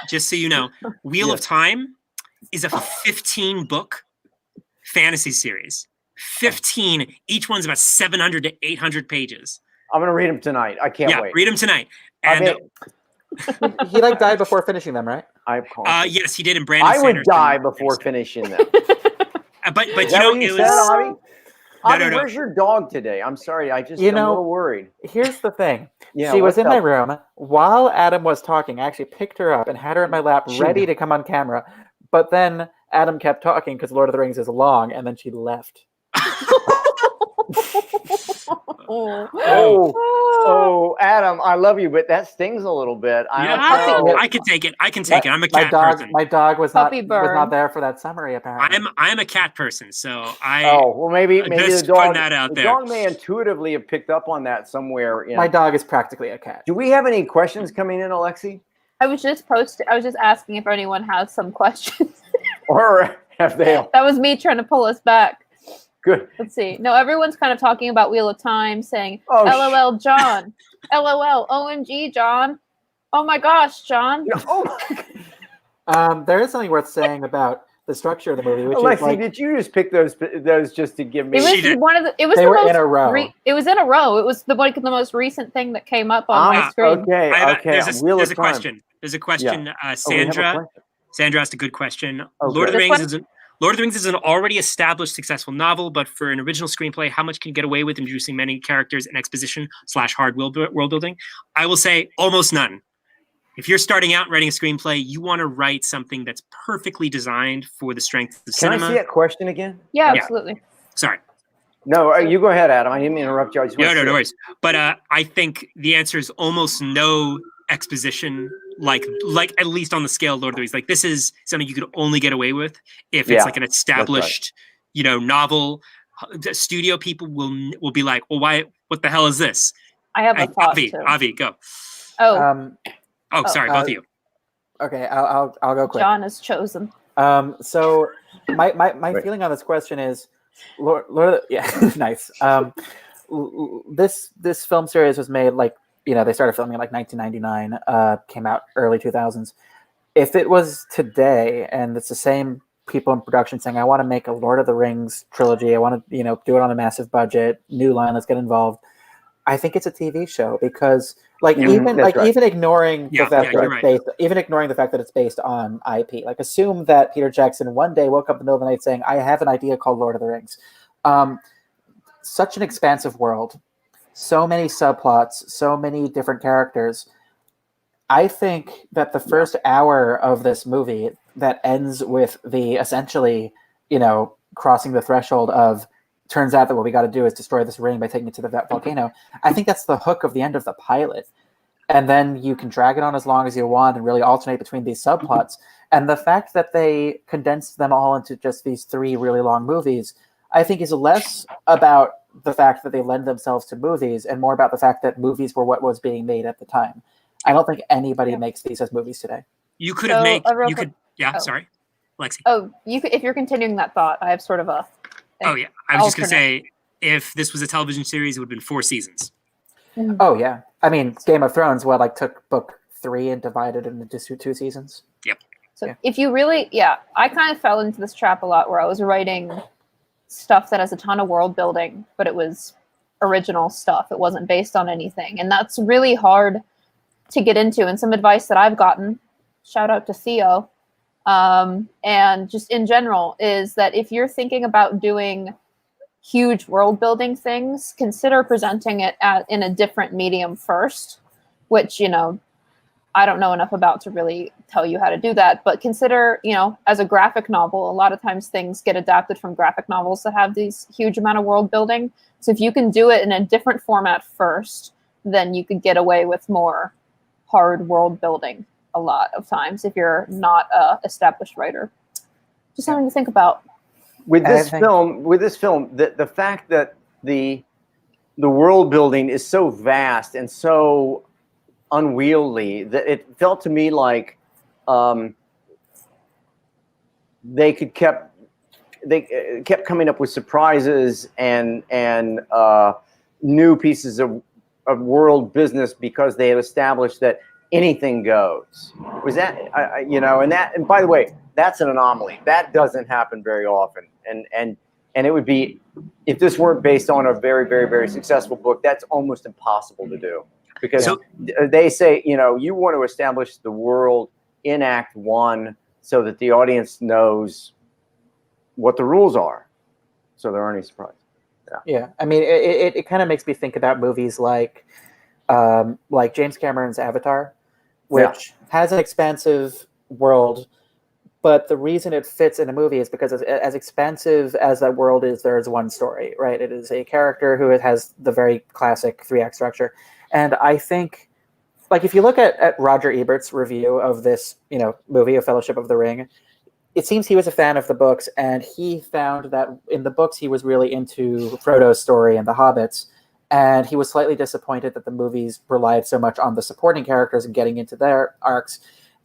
just so you know, Wheel of Time is a 15-book fantasy series. 15. Each one's about 700 to 800 pages. I'm going to read them tonight. I can't wait. Yeah, read them tonight. And he died before finishing them, right? Yes, he did. And Brandon I would die before finishing them. but it was. No. Where's your dog today? I'm sorry. I'm a little worried. Here's the thing. She was in my room while Adam was talking. I actually picked her up and had her in my lap, ready to come on camera. But then Adam kept talking because Lord of the Rings is long, and then she left. Adam, I love you, but that stings a little bit. I can take it. I'm a cat person. My dog was not there for that summary. Apparently, I'm a cat person, so maybe just the dog. Putting that out the dog may intuitively have picked up on that somewhere. My dog is practically a cat. Do we have any questions coming in, Alexie? I was just asking if anyone has some questions. Or have they? That was me trying to pull us back. Good. Let's see. No, everyone's kind of talking about Wheel of Time, saying, LOL, John. LOL, OMG, John. Oh my gosh, John. There is something worth saying about the structure of the movie. Which Alexie, did you just pick those just to give me? They were in a row. It was in a row. It was the most recent thing that came up on my screen. Okay. There's a question. Sandra asked a good question. Lord of the Rings Lord of the Rings is an already established successful novel, but for an original screenplay, how much can you get away with introducing many characters and exposition / hard world building? I will say almost none. If you're starting out writing a screenplay, you want to write something that's perfectly designed for the strength of Can cinema. I see that question again? Yeah, Yeah. absolutely. Sorry. No, you go ahead, Adam. I didn't mean to interrupt you. I just want No to worries. But I think the answer is almost no exposition, like at least on the scale of Lord of the Rings. Like, this is something you could only get away with if it's like an established, novel. The studio people will be like, well, why? What the hell is this? I have a thought too. Avi, go. Oh, Sorry, both of you. Okay, I'll go quick. John is chosen. So my feeling on this question is, Lord nice. This film series was made they started filming in 1999, came out early 2000s. If it was today and it's the same people in production saying, I want to make a Lord of the Rings trilogy, I want to do it on a massive budget, new line, let's get involved. I think it's a TV show because even ignoring the fact that it's based, even ignoring the fact that it's based on IP, assume that Peter Jackson one day woke up in the middle of the night saying, I have an idea called Lord of the Rings. Such an expansive world, so many subplots, so many different characters. I think that the first hour of this movie that ends with the essentially, crossing the threshold of, turns out that what we got to do is destroy this ring by taking it to the volcano. I think that's the hook of the end of the pilot. And then you can drag it on as long as you want and really alternate between these subplots. And the fact that they condensed them all into just these 3 really long movies, I think is less about the fact that they lend themselves to movies and more about the fact that movies were what was being made at the time. I don't think anybody makes these as movies today. You could have made, sorry, Alexie. Oh, you could, if you're continuing that thought, I have sort of a... Oh, yeah. I was just going to say, if this was a television series, it would have been 4 seasons. Oh, yeah. I mean, Game of Thrones, took book 3 and divided it into 2 seasons? Yep. So if you really, I kind of fell into this trap a lot where I was writing stuff that has a ton of world building, but it was original stuff. It wasn't based on anything. And that's really hard to get into. And some advice that I've gotten, shout out to Theo, and just in general, is that if you're thinking about doing huge world building things, consider presenting it in a different medium first, which, I don't know enough about to really tell you how to do that, but consider, as a graphic novel, a lot of times things get adapted from graphic novels that have these huge amount of world building. So if you can do it in a different format first, then you could get away with more hard world building a lot of times if you're not a established writer. Just something to think about. With this film, the fact that the world building is so vast and so unwieldy that it felt to me like they kept coming up with surprises and new pieces of world business because they had established that anything goes. Was that and by the way, that's an anomaly. That doesn't happen very often. And it would be, if this weren't based on a very, very, very successful book, that's almost impossible to do. Because they say, you want to establish the world in Act 1 so that the audience knows what the rules are, so there aren't any surprises. Yeah. I mean, it kind of makes me think about movies like James Cameron's Avatar, which has an expansive world, but the reason it fits in a movie is because as expansive as that world is, there is one story, right? It is a character who has the very classic 3-act structure. And I think, if you look at Roger Ebert's review of this, movie, A Fellowship of the Ring, it seems he was a fan of the books, and he found that in the books he was really into Frodo's story and the Hobbits, and he was slightly disappointed that the movies relied so much on the supporting characters and getting into their arcs.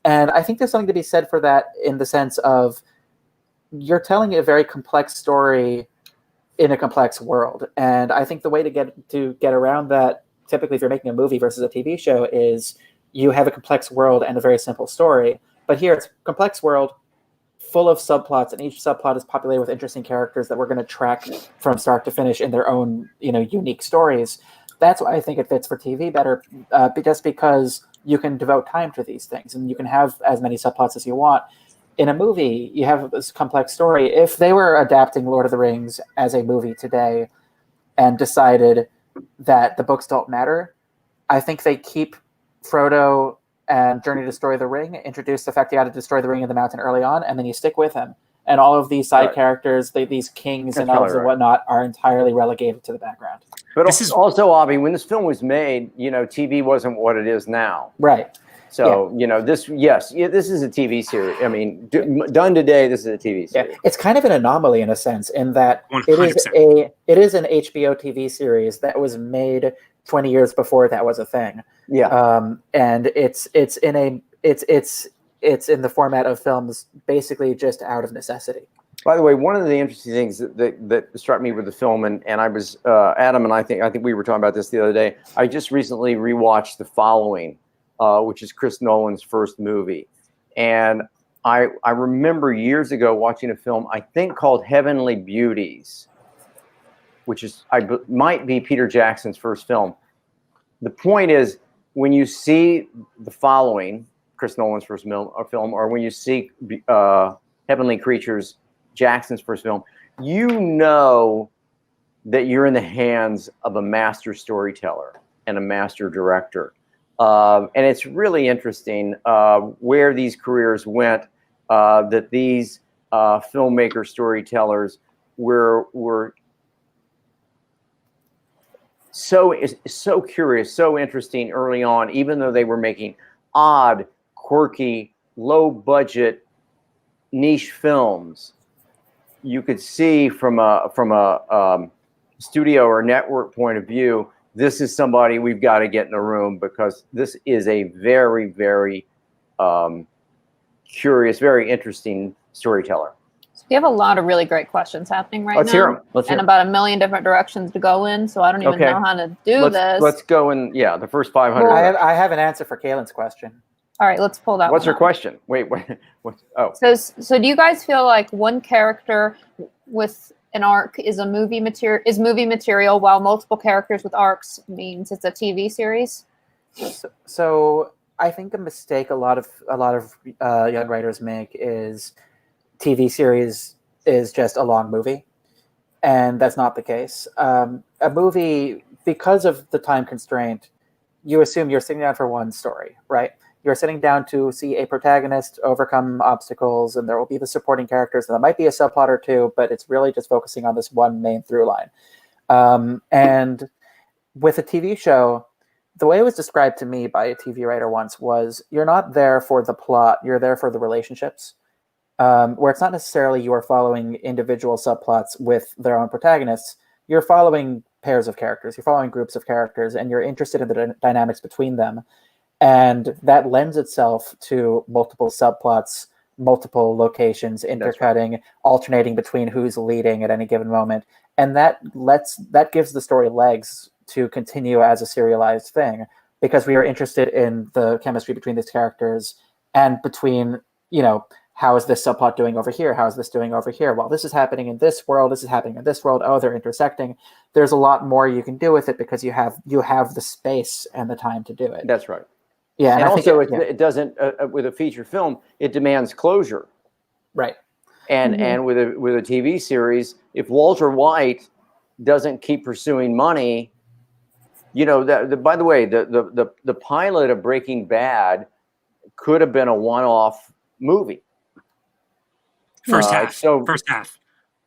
And I think there's something to be said for that, in the sense of you're telling a very complex story in a complex world. And I think the way to get around that, typically if you're making a movie versus a TV show, is you have a complex world and a very simple story. But here it's a complex world full of subplots, and each subplot is populated with interesting characters that we're going to track from start to finish in their own, unique stories. That's why I think it fits for TV better, just because you can devote time to these things and you can have as many subplots as you want. in a movie, you have this complex story. If they were adapting Lord of the Rings as a movie today and decided that the books don't matter, I think they keep Frodo and Journey to Destroy the Ring, introduce the fact you got to destroy the ring in the mountain early on, and then you stick with him. And all of these side characters, these kings and elves and whatnot, are entirely relegated to the background. But also, Avi, when this film was made, TV wasn't what it is now. Right. So, this is a TV series. I mean, done today, this is a TV series. Yeah. It's kind of an anomaly in a sense, in that 100%. it is an HBO TV series that was made 20 years before that was a thing. Yeah. And it's in the format of films basically just out of necessity. By the way, one of the interesting things that struck me with the film, and I was Adam and I think we were talking about this the other day. I just recently rewatched The Following, which is Chris Nolan's first movie, and I remember years ago watching a film I think called Heavenly Beauties, which might be Peter Jackson's first film. The point is, when you see The Following, Chris Nolan's first film, or when you see Heavenly Creatures, Jackson's first film, you know that you're in the hands of a master storyteller and a master director. And it's really interesting where these careers went, that these filmmaker storytellers were so curious, so interesting early on, even though they were making odd, quirky, low-budget, niche films. You could see from a studio or network point of view, this is somebody we've got to get in the room, because this is a very, very curious, very interesting storyteller. So we have a lot of really great questions happening right Let's now. hear them. Let's hear and them. about a million different directions to go in, so I don't even know how to do this. Let's go in, the first 500. Well, I have an answer for Kaylin's question. All right, let's pull that What's one her up. question? Wait. Oh. So do you guys feel like one character with an arc is movie material, while multiple characters with arcs means it's a TV series? So I think a mistake a lot of young writers make is TV series is just a long movie, and that's not the case. A movie, because of the time constraint, you assume you're sitting down for one story, right? You're sitting down to see a protagonist overcome obstacles, and there will be the supporting characters, and there might be a subplot or two, but it's really just focusing on this one main through line. And with a TV show, the way it was described to me by a TV writer once was, you're not there for the plot, you're there for the relationships, where it's not necessarily you are following individual subplots with their own protagonists. You're following pairs of characters, you're following groups of characters, and you're interested in the dynamics between them. And that lends itself to multiple subplots, multiple locations, intercutting, alternating between who's leading at any given moment. And that gives the story legs to continue as a serialized thing, because we are interested in the chemistry between these characters and between, how is this subplot doing over here? How is this doing over here? Well, this is happening in this world. This is happening in this world. Oh, they're intersecting. There's a lot more you can do with it because you have the space and the time to do it. That's right. Yeah, and also it doesn't with a feature film, it demands closure, right? And with a TV series, if Walter White doesn't keep pursuing money, by the way, the pilot of Breaking Bad could have been a one-off movie. First half.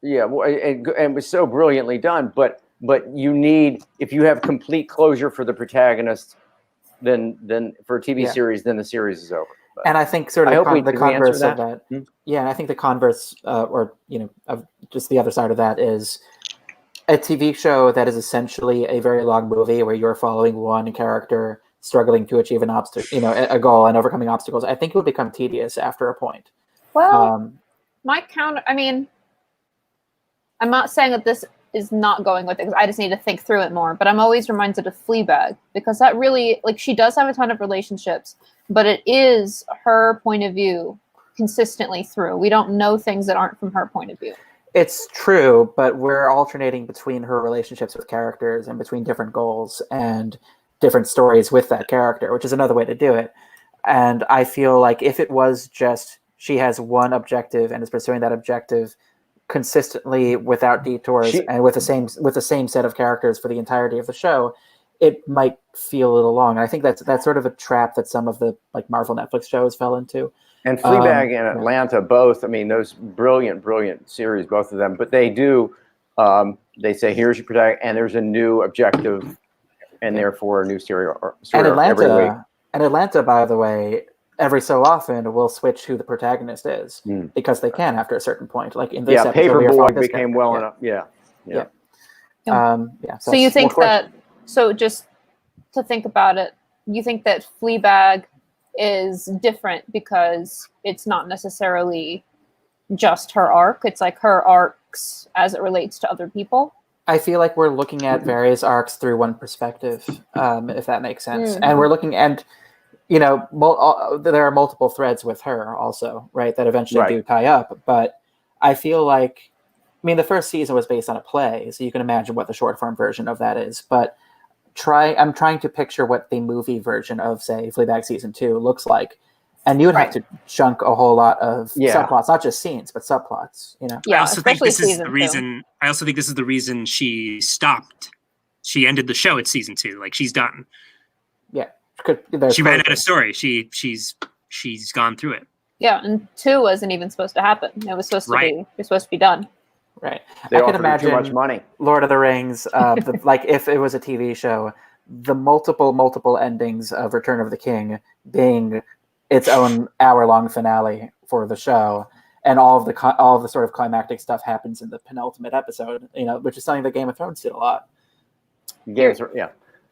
Yeah, and it was so brilliantly done. But you need, if you have complete closure for the protagonist, then for a TV series, then the series is over. But and I think sort of the converse of that. Yeah, and I think the converse, of just the other side of that, is a TV show that is essentially a very long movie where you're following one character struggling to achieve an obstacle, a goal and overcoming obstacles. I think it would become tedious after a point. Well, I'm not saying that this is not going with it, because I just need to think through it more, but I'm always reminded of Fleabag, because that really, she does have a ton of relationships, but it is her point of view consistently through. We don't know things that aren't from her point of view. It's true, but we're alternating between her relationships with characters and between different goals and different stories with that character, which is another way to do it. And I feel like if it was just she has one objective and is pursuing that objective consistently without detours and with the same set of characters for the entirety of the show, it might feel a little long. And I think that's sort of a trap that some of the like Marvel Netflix shows fell into. And Fleabag and Atlanta both, I mean, those brilliant series, both of them, but they do, they say, here's your protagonist, and there's a new objective, and therefore a new story every week. And Atlanta, by the way, every so often will switch who the protagonist is because they can after a certain point. Like in this episode, Paperboy became well enough. Yeah. So you think that? So just to think about it, you think that Fleabag is different because it's not necessarily just her arc. It's like her arcs as it relates to other people. I feel like we're looking at various arcs through one perspective, if that makes sense. And we're looking, and you know, there are multiple threads with her also, right? That eventually do tie up. But I feel like, I mean, the first season was based on a play, so you can imagine what the short form version of that is. But I'm trying to picture what the movie version of, say, Fleabag season 2 looks like. And you would have to chunk a whole lot of subplots, not just scenes, but subplots. You know. Yeah, I also think this is the season reason. I also think this is the reason she stopped. She ended the show at season 2. Like she's done. Yeah, she ran out of story. She's gone through it. Yeah, and 2 wasn't even supposed to happen. It was supposed to be. It was supposed to be done. Right. They I can offered imagine too much money. Lord of the Rings, like if it was a TV show, the multiple endings of Return of the King being its own hour-long finale for the show, and all of the sort of climactic stuff happens in the penultimate episode. You know, which is something that Game of Thrones did a lot. Yeah.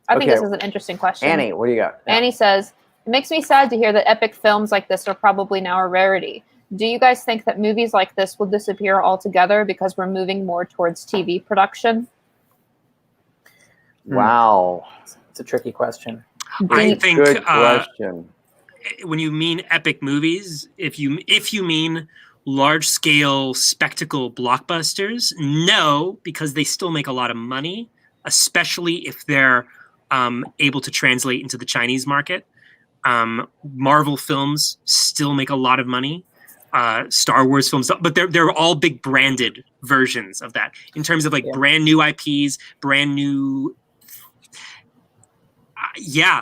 I think this is an interesting question. Annie, what do you got? Annie says, "It makes me sad to hear that epic films like this are probably now a rarity. Do you guys think that movies like this will disappear altogether because we're moving more towards TV production?" Wow. It's a tricky question. I think good question. When you mean epic movies, if you mean large scale spectacle blockbusters, no, because they still make a lot of money, especially if they're able to translate into the Chinese market. Marvel films still make a lot of money. Star Wars films, but they're all big branded versions of that in terms of like brand new IPs, brand new.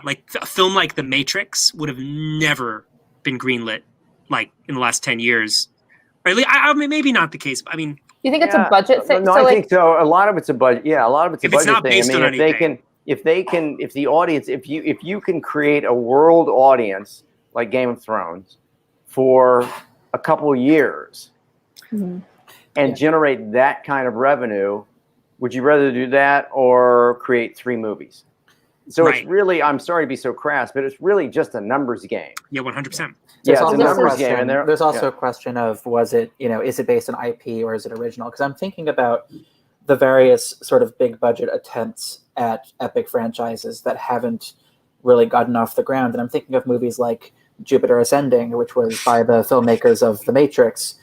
Like a film like The Matrix would have never been greenlit like in the last 10 years. Or at least, I mean, maybe not the case. I mean, you think it's a budget thing? No, I think so. A lot of it's a budget. Yeah, a lot of it's a budget not thing. Based I mean, on anything. if the audience, if you can create a world audience like Game of Thrones for a couple of years and generate that kind of revenue, would you rather do that or create 3 movies? So it's really, I'm sorry to be so crass, but it's really just a numbers game. Yeah, 100%. Yeah, it's a numbers game. And there's also a question of, is it based on IP or is it original? Because I'm thinking about the various sort of big budget attempts at epic franchises that haven't really gotten off the ground. And I'm thinking of movies like Jupiter Ascending, which was by the filmmakers of The Matrix,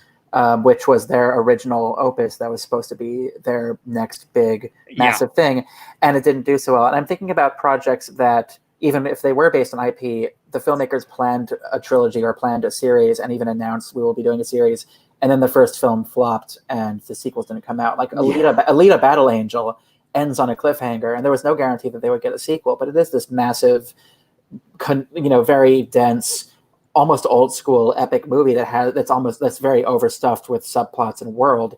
which was their original opus that was supposed to be their next big, massive thing. And it didn't do so well. And I'm thinking about projects that, even if they were based on IP, the filmmakers planned a trilogy or planned a series and even announced we will be doing a series. And then the first film flopped and the sequels didn't come out. Like Alita Battle Angel ends on a cliffhanger, and there was no guarantee that they would get a sequel. But it is this massive, very dense, almost old school epic movie that's very overstuffed with subplots and world.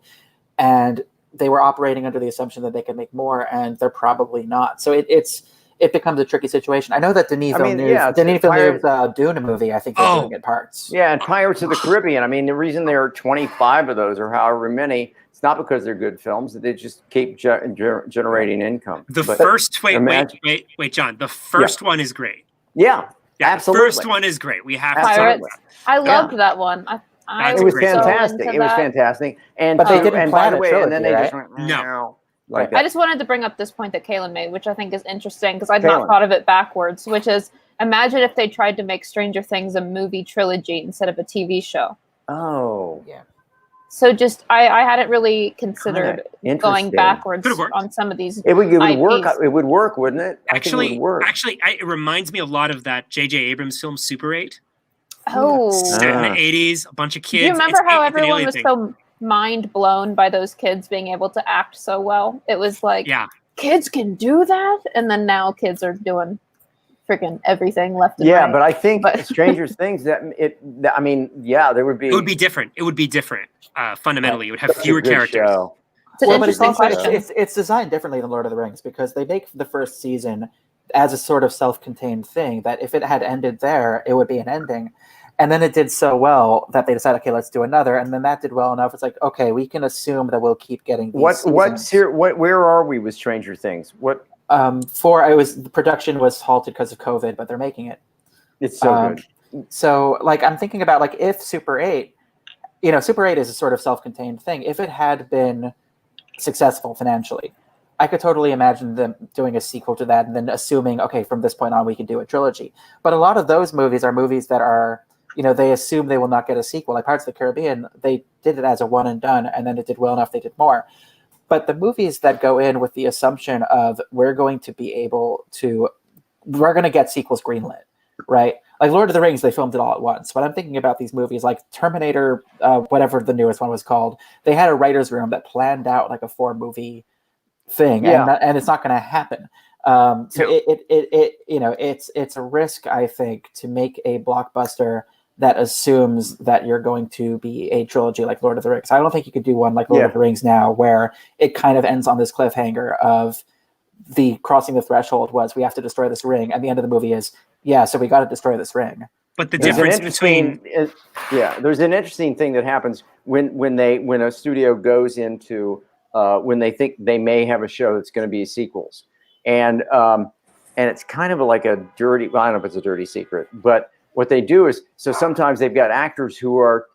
And they were operating under the assumption that they could make more, and they're probably not. So it becomes a tricky situation. I know that Denis Villeneuve's Dune movie, I think, is doing it parts. Yeah, and Pirates of the Caribbean. I mean, the reason there are 25 of those or however many, it's not because they're good films. They just keep generating income. Wait, John. The first one is great. Yeah, absolutely. The first one is great. We have Pirates. I loved that one. It was fantastic. It was fantastic. But they didn't plan a trilogy, and then they just went, no. Like that. I just wanted to bring up this point that Kaylin made, which I think is interesting because I'd not thought of it backwards, which is imagine if they tried to make Stranger Things a movie trilogy instead of a TV show. Oh. Yeah. So just I hadn't really considered going backwards on some of these. It would work. It would work, wouldn't it? Actually, it reminds me a lot of that J.J. Abrams film Super 8. Oh, Set in the 80s, a bunch of kids. do you remember how it's an everyone alien was thing. so mind blown by those kids being able to act so well? It was like, Yeah. kids can do that, and then now kids are doing freaking everything left and Yeah, right. but I think But- Stranger Things, there would be. It would be different. It would be different. Fundamentally, it would have such a fewer good characters. show. It's an Well, but it's interesting also question. it's designed differently than Lord of the Rings because they make the first season as a sort of self-contained thing that if it had ended there, it would be an ending. And then it did so well that they decided, okay, let's do another. And then that did well enough. It's like, okay, we can assume that we'll keep getting these seasons. Where are we with Stranger Things? What? The production was halted because of COVID, but they're making it. It's so good. So, like, I'm thinking about, like, if Super 8, Super 8 is a sort of self-contained thing. If it had been successful financially, I could totally imagine them doing a sequel to that and then assuming, okay, from this point on, we can do a trilogy. But a lot of those movies are movies that are, they assume they will not get a sequel. Like Pirates of the Caribbean, they did it as a one and done, and then it did well enough, they did more. But the movies that go in with the assumption of we're going to get sequels greenlit, right? Like Lord of the Rings, they filmed it all at once. But I'm thinking about these movies like Terminator, whatever the newest one was called. They had a writer's room that planned out like a 4-movie thing, and it's not going to happen. It's a risk, I think, to make a blockbuster that assumes that you're going to be a trilogy like Lord of the Rings. I don't think you could do one like Lord of the Rings now, where it kind of ends on this cliffhanger of the crossing the threshold was we have to destroy this ring, and the end of the movie is so we got to destroy this ring. But the difference between there's an interesting thing that happens when a studio goes into when they think they may have a show that's going to be sequels, and it's kind of like a dirty. Well, I don't know if it's a dirty secret, but what they do is sometimes they've got actors who are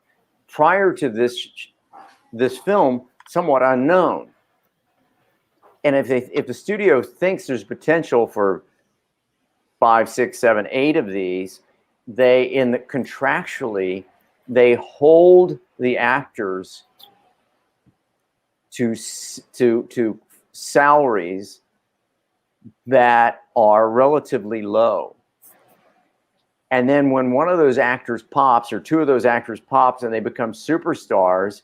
prior to this film somewhat unknown, and if the studio thinks there's potential for 5, 6, 7, 8 of these, contractually they hold the actors to salaries that are relatively low. And then when one of those actors pops or two of those actors pops and they become superstars,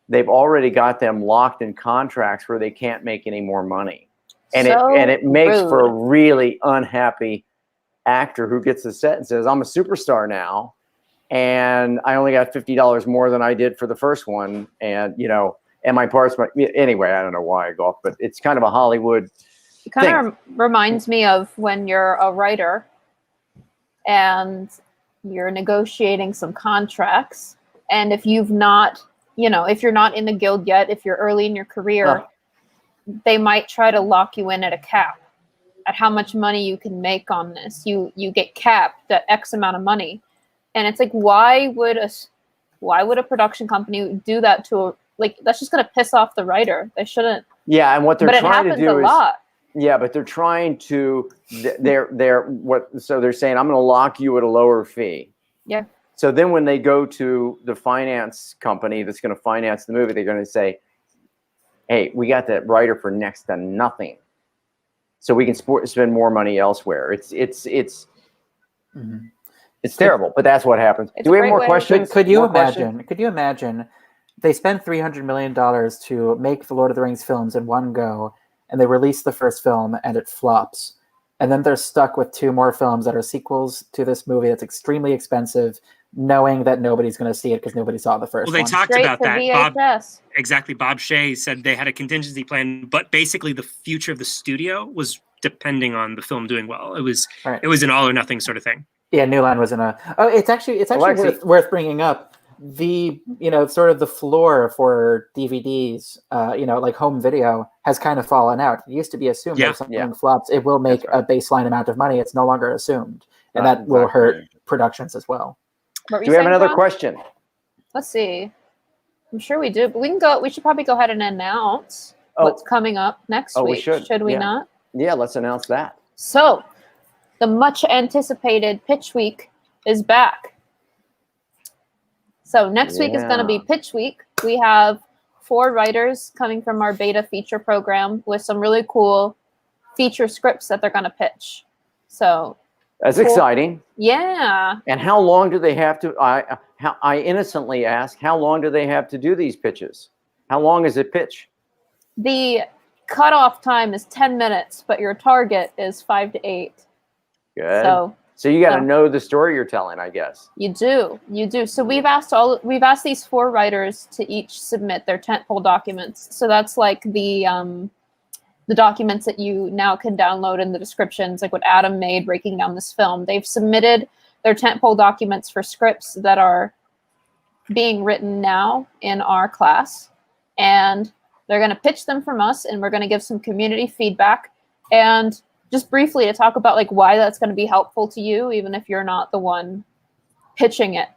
they've already got them locked in contracts where they can't make any more money. And it makes for a really unhappy actor who gets the set and says, I'm a superstar now, and I only got $50 more than I did for the first one. And, and my parts, anyway, I don't know why I go off, but it's kind of a Hollywood It kind of reminds me of when you're a writer and you're negotiating some contracts. And if you've not, if you're not in the guild yet, if you're early in your career, they might try to lock you in at a cap at how much money you can make on this. You get capped at X amount of money. And it's like, why would a production company do that to that's just going to piss off the writer. They shouldn't. Yeah. And what they're trying to do is, but they're trying to, so they're saying, I'm going to lock you at a lower fee. Yeah. So then when they go to the finance company that's going to finance the movie, they're going to say, hey, we got that writer for next to nothing. So we can spend more money elsewhere. It's terrible, but that's what happens. Do we have more questions? Could you imagine they spend $300 million to make the Lord of the Rings films in one go, and they release the first film and it flops. And then they're stuck with 2 more films that are sequels to this movie that's extremely expensive, knowing that nobody's going to see it because nobody saw the first one. Well, they talked about that. Bob Shea said they had a contingency plan, but basically the future of the studio was depending on the film doing well. It was an all or nothing sort of thing. Yeah, New Line was in a. Oh, it's actually worth bringing up. The sort of the floor for DVDs, like home video, has kind of fallen out. It used to be assumed that if something flops, it will make a baseline amount of money. It's no longer assumed, and that will hurt productions as well. Do we have another question? Let's see. I'm sure we do, but we can go. We should probably go ahead and announce what's coming up next week. We should we not? Yeah, let's announce that. So, the much anticipated Pitch Week is back. So next week is going to be Pitch Week. We have 4 writers coming from our beta feature program with some really cool feature scripts that they're going to pitch. So That's Cool. exciting. Yeah. And how long do they have to? I innocently ask, how long do they have to do these pitches? How long is it pitch? The cutoff time is 10 minutes, but your target is 5 to 8. Good. So you got to know the story you're telling, I guess. you do. So we've asked these 4 writers to each submit their tentpole documents. So that's like the documents that you now can download in the descriptions, like what Adam made breaking down this film. They've submitted their tentpole documents for scripts that are being written now in our class, and they're going to pitch them from us, and we're going to give some community feedback, and just briefly to talk about like why that's going to be helpful to you, even if you're not the one pitching it.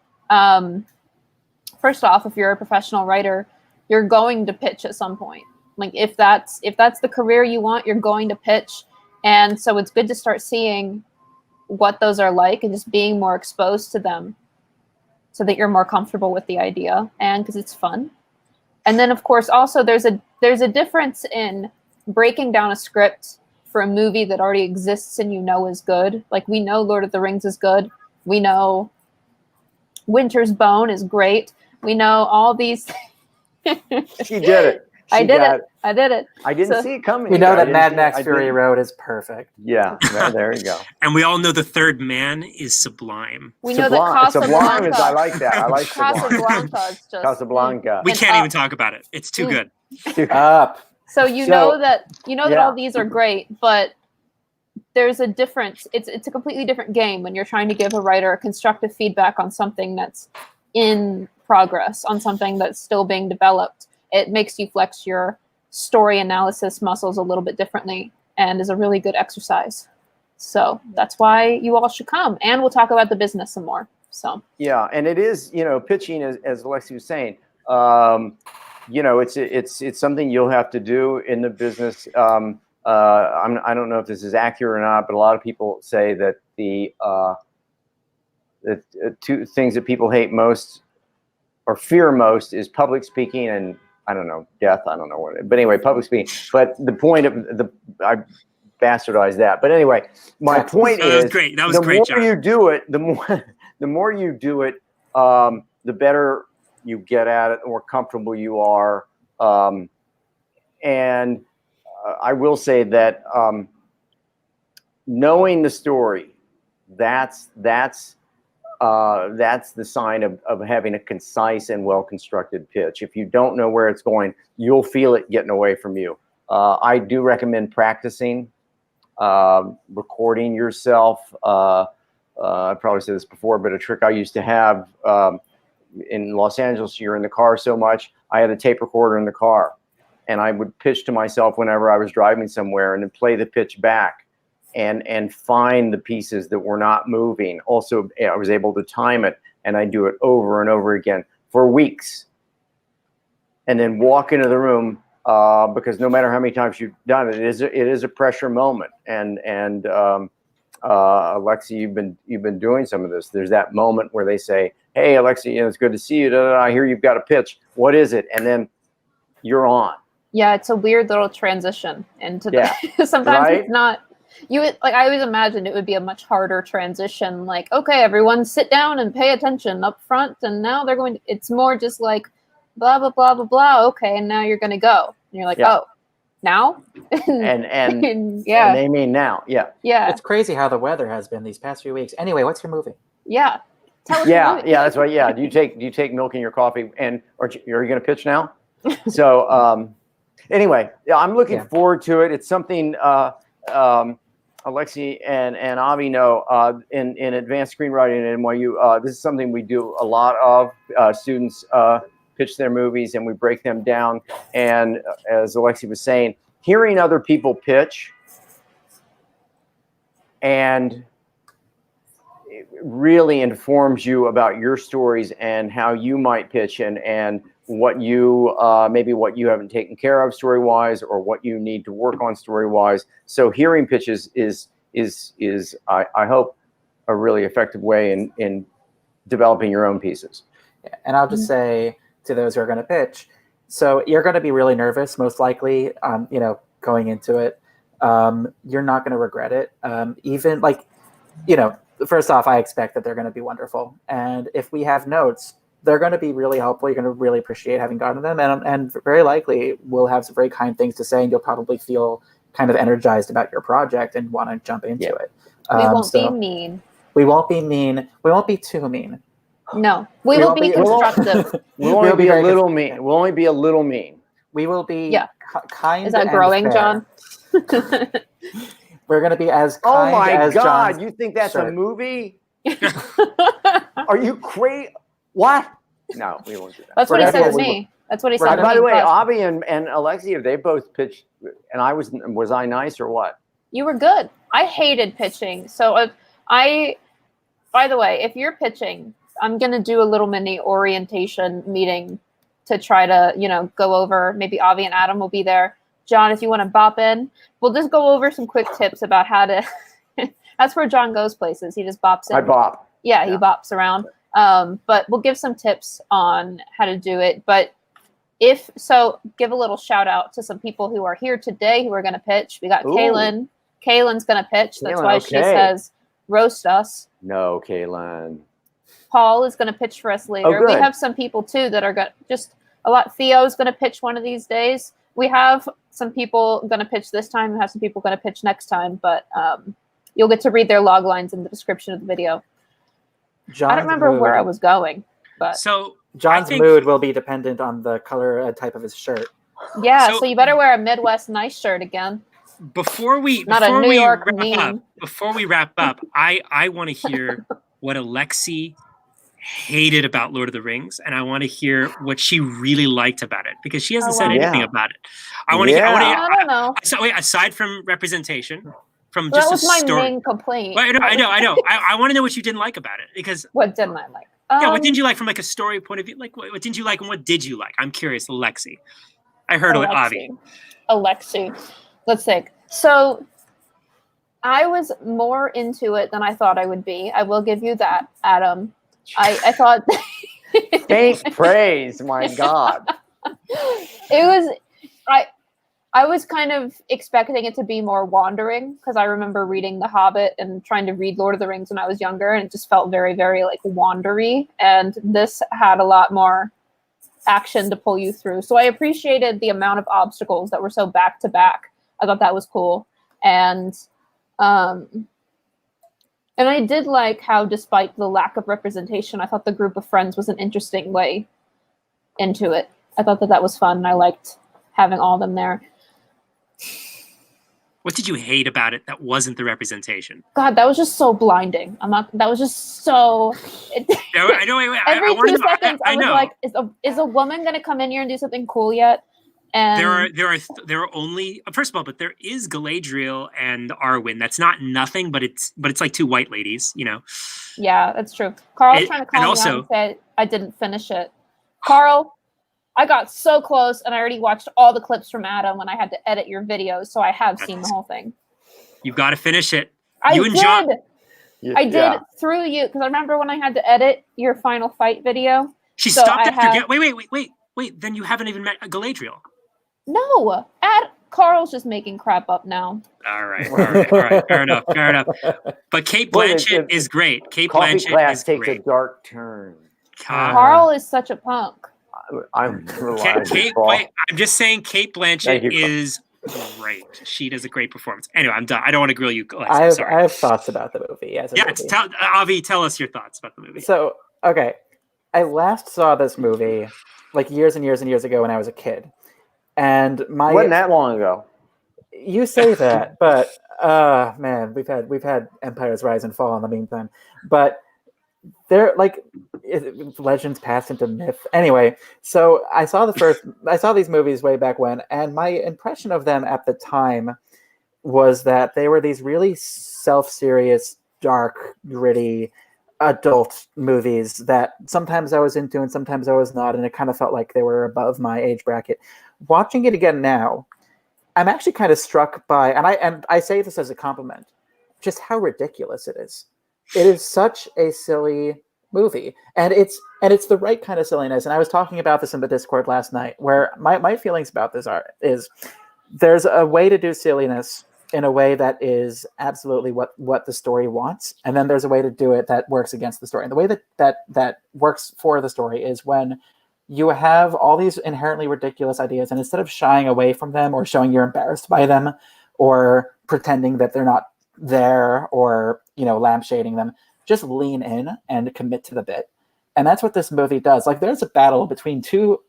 First off, if you're a professional writer, you're going to pitch at some point. Like if that's the career you want, you're going to pitch. And so it's good to start seeing what those are like and just being more exposed to them so that you're more comfortable with the idea and because it's fun. And then of course also there's a difference in breaking down a script for a movie that already exists and you know is good. Like we know Lord of the Rings is good. We know Winter's Bone is great. We know all these. She did it. I did it. I didn't see it coming. We know that Mad Max Fury Road is perfect. Yeah, there you go. And we all know the third man is sublime. We know that Casablanca. I like that. I like Casablanca is just Casablanca. We can't even talk about it. It's too good. Up. So you know that all these are great, but there's a difference. It's a completely different game when you're trying to give a writer a constructive feedback on something that's in progress, on something that's still being developed. It makes you flex your story analysis muscles a little bit differently and is a really good exercise. So that's why you all should come. And we'll talk about the business some more. So yeah, and it is, pitching as Alexie was saying, it's something you'll have to do in the business. I don't know if this is accurate or not, but a lot of people say that the 2 things that people hate most or fear most is public speaking and I don't know, death. I don't know what, but anyway, public speaking. But the point of I bastardized that. But anyway, my point is, that was great. That was great, John. The more you do it, the more you do it, the better you get at it, the more comfortable you are. And I will say that knowing the story, that's the sign of having a concise and well-constructed pitch. If you don't know where it's going, you'll feel it getting away from you. I do recommend practicing, recording yourself. I probably said this before, but a trick I used to have in Los Angeles, you're in the car so much, I had a tape recorder in the car. And I would pitch to myself whenever I was driving somewhere and then play the pitch back. And find the pieces that were not moving. Also, I was able to time it, and I do it over and over again for weeks. And then walk into the room because no matter how many times you've done it, it is a pressure moment. And Alexie, you've been doing some of this. There's that moment where they say, "Hey, Alexie, it's good to see you. I hear you've got a pitch. What is it?" And then you're on. Yeah, it's a weird little transition into the. Sometimes it's not. I always imagined it would be a much harder transition. Like, okay, everyone sit down and pay attention up front. And now they're going to, it's more just like blah, blah, blah, blah, blah. Okay. And now you're going to go. And you're like, oh, now? and yeah. And they mean now. Yeah. Yeah. It's crazy how the weather has been these past few weeks. Anyway, what's your movie? Yeah. Tell us your movie. Yeah, that's right. Yeah. Do you take milk in your coffee or are you going to pitch now? So, anyway, I'm looking forward to it. It's something, Alexie and Avi know in advanced screenwriting at NYU. This is something we do a lot of. Students pitch their movies and we break them down. And as Alexie was saying, hearing other people pitch and it really informs you about your stories and how you might pitch and what you maybe what you haven't taken care of story-wise or what you need to work on story-wise. So hearing pitches is I hope a really effective way in developing your own pieces. And I'll just say to those who are going to pitch, so you're going to be really nervous, most likely, going into it. You're not going to regret it. Even first off, I expect that they're going to be wonderful. And if we have notes, they're going to be really helpful. You're going to really appreciate having gotten them. And very likely we'll have some very kind things to say, and you'll probably feel kind of energized about your project and want to jump into it. We won't be mean. We won't be mean. We won't be too mean. No, we will be constructive. We'll only be a little mean. We'll only be a little mean. We will be kind. Is that growing, John? We're going to be as kind Oh my as God! John's You think that's shirt. a movie? Are you crazy? What? No, we won't do that. That's what he said to me. That's what he said to me. By the way, Avi and Alexie, they both pitched, and was I nice or what? You were good. I hated pitching. So by the way, if you're pitching, I'm going to do a little mini orientation meeting to try to, go over. Maybe Avi and Adam will be there. John, if you want to bop in, we'll just go over some quick tips about how to. That's where John goes places. He just bops in. I bop. Yeah, he bops around. But we'll give some tips on how to do it. But give a little shout out to some people who are here today who are going to pitch. We got Kaylin. Kaylin's going to pitch. That's why she says roast us. No, Kaylin. Paul is going to pitch for us later. Oh, we have some people too that are just a lot. Theo's going to pitch one of these days. We have some people going to pitch this time. We have some people going to pitch next time. But you'll get to read their log lines in the description of the video. I don't remember where I was going, but John's mood will be dependent on the color type of his shirt. Yeah, so you better wear a Midwest nice shirt again. Before we wrap up, I want to hear what Alexie hated about Lord of the Rings, and I want to hear what she really liked about it, because she hasn't said anything about it. I want to. I don't know. So wait, aside from representation, from that just was a my story. main complaint. Well, I know. I want to know what you didn't like about it, because what didn't I like? What didn't you like from like a story point of view? Like what didn't you like, and what did you like? I'm curious, Alexie. I heard Avi. Alexie. Let's think. So I was more into it than I thought I would be. I will give you that, Adam. I thought. Faint praise, my God. It was. I was kind of expecting it to be more wandering, because I remember reading The Hobbit and trying to read Lord of the Rings when I was younger, and it just felt very, very like wandery. And this had a lot more action to pull you through. So I appreciated the amount of obstacles that were so back to back. I thought that was cool. And I did like how, despite the lack of representation, I thought the group of friends was an interesting way into it. I thought that was fun, and I liked having all of them there. What did you hate about it that wasn't the representation? God, that was just so blinding. That was just so. I know. Every 2 seconds, I was like, "Is a woman going to come in here and do something cool yet?" And there are only, first of all, but there is Galadriel and Arwen. That's not nothing, but it's like two white ladies, Yeah, that's true. Carl's trying to call me out and say I didn't finish it. Carl, I got so close, and I already watched all the clips from Adam when I had to edit your videos, so I have seen the whole thing. You've got to finish it. I did through you, because I remember when I had to edit your final fight video. She stopped after. Wait. Then you haven't even met Galadriel. No, Carl's just making crap up now. All right. Fair enough. But Kate Blanchett is great. Kate Blanchett is takes great. A dark turn. Carl is such a punk. I'm just saying, Kate Blanchett is great. She does a great performance. Anyway, I'm done. I don't want to grill you. I have thoughts about the movie. Avi, tell us your thoughts about the movie. So, okay, I last saw this movie like years and years and years ago when I was a kid, and wasn't that long ago. You say that, but man, we've had empires rise and fall in the meantime, but. They're like legends pass into myth. Anyway, so I saw these movies way back when, and my impression of them at the time was that they were these really self-serious, dark, gritty, adult movies that sometimes I was into and sometimes I was not, and it kind of felt like they were above my age bracket. Watching it again now, I'm actually kind of struck by, and I say this as a compliment, just how ridiculous it is. It is such a silly movie, and it's the right kind of silliness. And I was talking about this in the Discord last night, where my feelings about this is there's a way to do silliness in a way that is absolutely what the story wants, and then there's a way to do it that works against the story. And the way that works for the story is when you have all these inherently ridiculous ideas, and instead of shying away from them or showing you're embarrassed by them or pretending that they're not there or, you know, lampshading them, just lean in and commit to the bit. And that's what this movie does. Like, there's a battle between two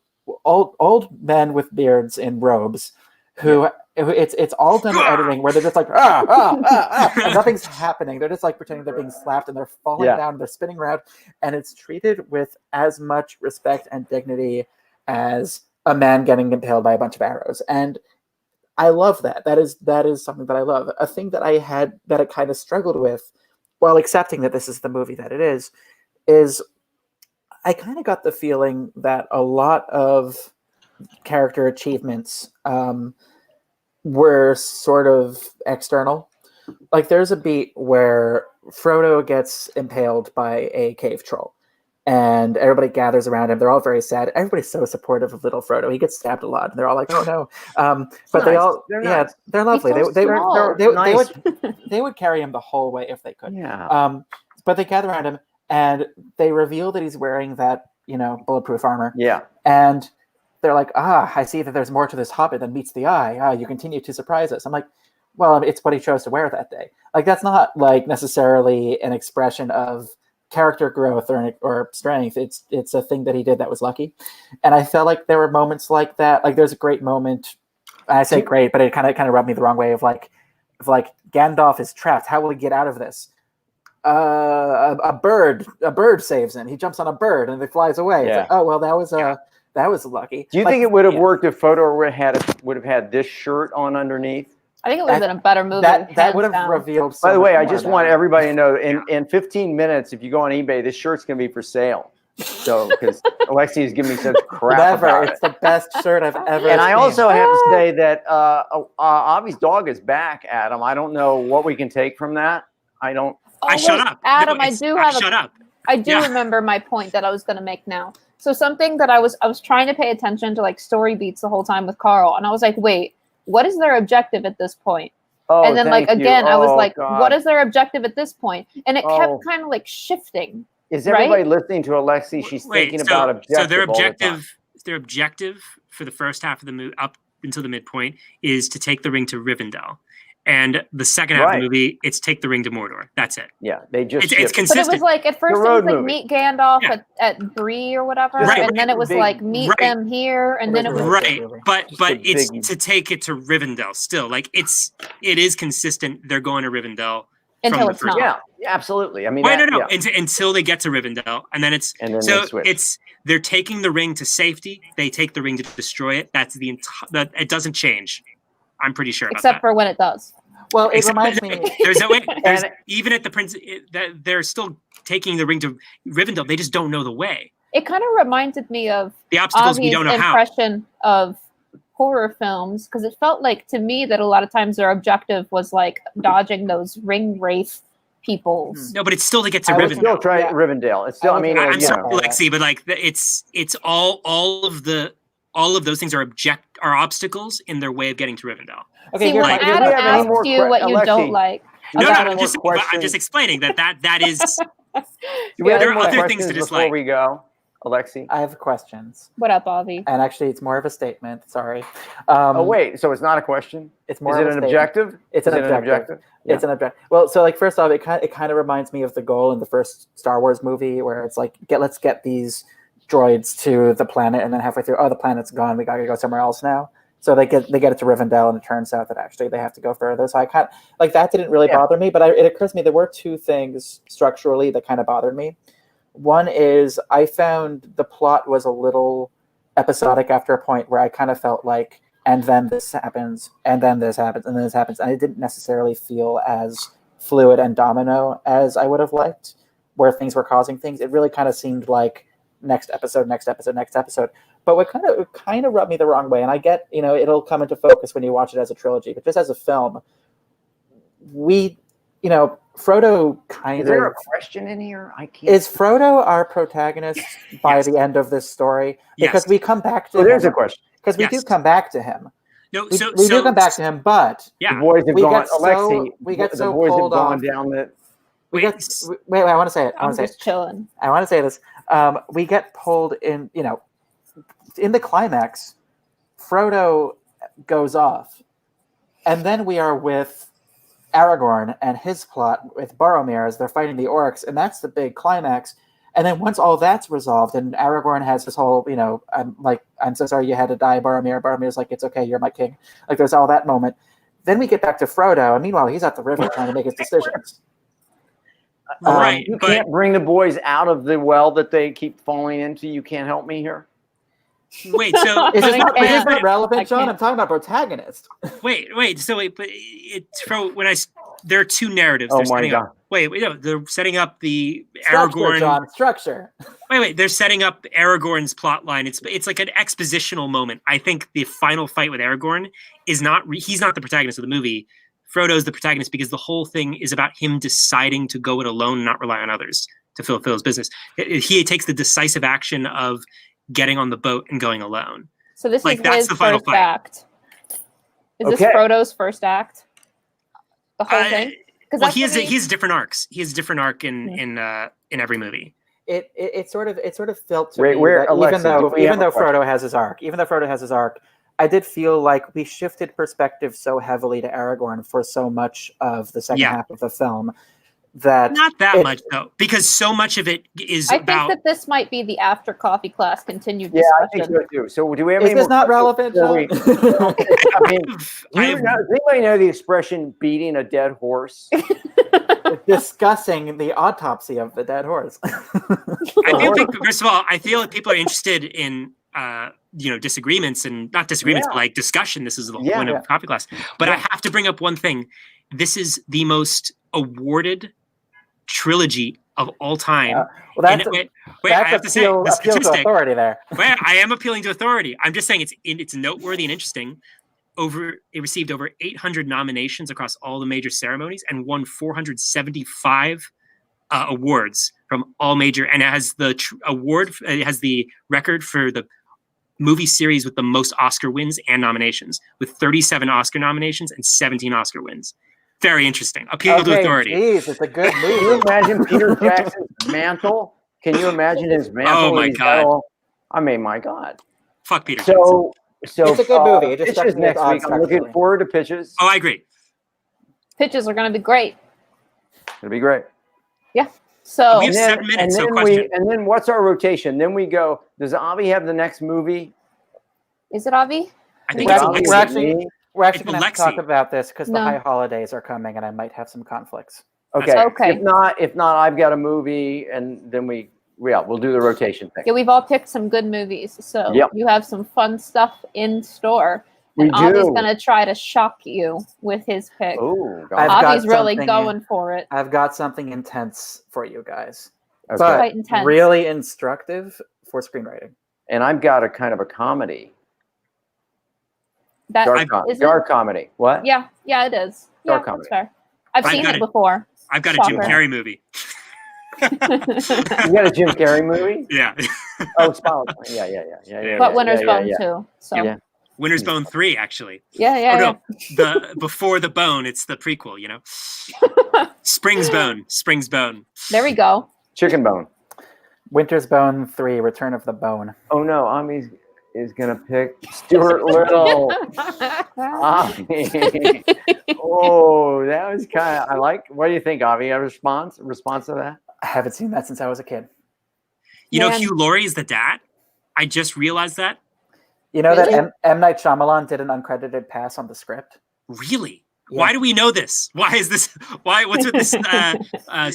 old men with beards in robes who it's all done in editing where they're just like and nothing's happening. They're just like pretending they're being slapped and they're falling down, they're spinning around, and it's treated with as much respect and dignity as a man getting impaled by a bunch of arrows. And I love that. That is something that I love. A thing that I kind of struggled with while accepting that this is the movie that it is I kind of got the feeling that a lot of character achievements were sort of external. Like, there's a beat where Frodo gets impaled by a cave troll, and everybody gathers around him. They're all very sad. Everybody's so supportive of little Frodo. He gets stabbed a lot, and they're all like, "Oh no!" But they all, they're lovely. They would carry him the whole way if they could. Yeah. But they gather around him, and they reveal that he's wearing that, you know, bulletproof armor. Yeah. And they're like, I see that there's more to this hobbit than meets the eye. You continue to surprise us. I'm like, well, it's what he chose to wear that day. Like, that's not like necessarily an expression of character growth or strength. It's a thing that he did that was lucky. And I felt like there were moments like that. Like, there's a great moment. I say great, but it kind of rubbed me the wrong way of like Gandalf is trapped. How will he get out of this? A bird saves him. He jumps on a bird and it flies away. It's like, oh well, that was lucky. Do you think it would have worked if Frodo would have had this shirt on underneath? I think it would have been a better movie. That would have revealed. By the way, I just want everybody to know, in 15 minutes, if you go on eBay, this shirt's going to be for sale. So, because Alexie is giving me such crap about it's the best shirt I've ever And I seen. also have to say that Avi's dog is back, Adam. I don't know what we can take from that. I don't. Shut up. Adam, No, I do remember my point that I was going to make now. So something that I was trying to pay attention to, like, story beats the whole time with Carl, and I was like, wait, what is their objective at this point? Oh, and then, like, again, I was like, God. what is their objective at this point? And it kept kind of like shifting. Is everybody listening to Alexie? She's thinking about objective. So their objective for the first half of the movie, up until the midpoint, is to take the ring to Rivendell. And the second half of the movie, it's take the ring to Mordor. That's it. Yeah, they just it's consistent. But it was like, at first it was like meet Gandalf at Bree or whatever, and then it was like meet them here, and then it was but it's to take it to Rivendell still. Like, it is consistent. They're going to Rivendell until it's not. Yeah, absolutely. I mean, until they get to Rivendell, and then they're taking the ring to safety. They take the ring to destroy it. That's that it doesn't change. I'm pretty sure about except for when it does. Well, it reminds me. There's no way. Even at the prince, that they're still taking the ring to Rivendell. They just don't know the way. It kind of reminded me of the obstacles we don't know how. Impression of horror films, because it felt like to me that a lot of times their objective was like dodging those ring wraith peoples. No, but it's still to get to Rivendell. Still try Rivendell. It's still. I'm sorry, Alexie, but like it's all of those things are obstacles in their way of getting to Rivendell. Okay, see, when Adam asks you what you don't like. No, I'm just explaining that is. There are other things to dislike. Before we go, Alexie, I have questions. What up, Avi? And actually, it's more of a statement. Sorry. Wait. So it's not a question. It's more. Is it an objective? It's an objective. It's an objective. Well, so like first off, it kind of reminds me of the goal in the first Star Wars movie, where it's like let's get these droids to the planet, and then halfway through, the planet's gone. We gotta go somewhere else now. So they get it to Rivendell, and it turns out that actually they have to go further. So I kind of like that didn't really bother me, but it occurs to me there were two things structurally that kind of bothered me. One is I found the plot was a little episodic after a point where I kind of felt like, and then this happens, and then this happens, and then this happens, and it didn't necessarily feel as fluid and domino as I would have liked, where things were causing things. It really kind of seemed like next episode. But what kind of rubbed me the wrong way, and I get, it'll come into focus when you watch it as a trilogy, but just as a film, Frodo kind of... Is there a question in here? I can't... Is Frodo our protagonist by the end of this story? Because we come back to him. There's a question. Because we do come back to him. No, We, so we do come back to him, but The yeah. boys have We gone. get so- Alexie, we get the so boys have pulled gone off. down the. Wait, wait, I want to say it. I'm just chilling. I want to say this. We get pulled in, in the climax, Frodo goes off. And then we are with Aragorn and his plot with Boromir as they're fighting the orcs. And that's the big climax. And then once all that's resolved and Aragorn has this whole, I'm so sorry you had to die, Boromir. Boromir's like, it's okay, you're my king. Like there's all that moment. Then we get back to Frodo. And meanwhile, he's at the river trying to make his decisions. Right, You but can't bring the boys out of the well that they keep falling into. You can't help me here. wait, so Is this not can't. relevant, I John? can't. I'm talking about protagonist. wait, but it's from when there are two narratives. Oh They're my setting God. up. Wait, no, they're setting up the Structure, Aragorn. John, structure. Wait, they're setting up Aragorn's plot line. It's like an expositional moment. I think the final fight with Aragorn is he's not the protagonist of the movie. Frodo's the protagonist because the whole thing is about him deciding to go it alone and not rely on others to fulfill his business. He takes the decisive action of getting on the boat and going alone. So this Like, is that's his the final first fight. act. Is this Okay. Frodo's first act? The whole thing? Well, he has different arcs. He has a different arc in every movie. It sort of felt to Wait, me where, that Alexia, do we even have a though Frodo has his arc, I did feel like we shifted perspective so heavily to Aragorn for so much of the second half of the film that Not that much though, because so much of it is I about. think that this might be the after coffee class continued Yeah, discussion. I think so too. So do we have is any this more not questions relevant, before John? I mean, I does anybody know the expression "beating a dead horse"? Discussing the autopsy of the dead horse. First of all, I feel like people are interested in disagreements and not disagreements, but like discussion. This is the whole point of coffee class. But I have to bring up one thing. This is the most awarded trilogy of all time. Well, that's I have to say the appeal to statistic. authority there. Wait, I am appealing to authority. I'm just saying it's noteworthy and interesting. It received over 800 nominations across all the major ceremonies and won 475 awards from all major. And it has the it has the record for the movie series with the most Oscar wins and nominations, with 37 Oscar nominations and 17 Oscar wins. Very interesting. Appeal to authority. Geez, it's a good Can movie. you imagine Peter Jackson's mantle? Can you imagine his mantle? Oh my God. I mean, my God. Fuck Peter Jackson. So It's a good movie. It just struck pitches me as next odd week. I'm looking structurally. forward to pitches. Oh, I agree. Pitches are going to be great. It'll be great. So We have 7 minutes, so then question. and then what's our rotation? Then we go. Does Avi have the next movie? is it Avi? I think We're it's actually- Alexie. we're actually- Me? We're actually It's going to have to talk Alexie. about this because the No. high holidays are coming and I might have some conflicts. Okay. Okay. If not, I've got a movie, and then we'll do the rotation thing. Yeah, we've all picked some good movies. So Yep. you have some fun stuff in store. We And Avi's do. going to try to shock you with his pick. Oh, I've God. got Avi's really something- going for it. I've got something intense for you guys, Okay. but Quite intense. really instructive for screenwriting. And I've got a kind of a comedy. That is it? Dark comedy. What? Yeah, it is. Yeah, Dark that's comedy. fair. I've I've seen got it it. before. I've got a Jim Shocker. Carrey movie. You got a Jim Carrey movie? Yeah. Oh, Spotlight. Yeah. But Winter's Bone yeah. too. So Yeah. Winter's Bone 3, actually. yeah. Oh, no. The Before the Bone, it's the prequel, Spring's Bone. There we go. Chicken Bone. Winter's Bone 3, Return of the Bone. Oh no, Ami is gonna pick Stuart Little. Ami. Oh, that was kind of. I like. What do you think, Avi? A response to that? I haven't seen that since I was a kid. You know Man. Hugh Laurie is the dad? I just realized that. You know Really? that M. Night Shyamalan did an uncredited pass on the script? Really? Yeah. Why do we know this? What's with this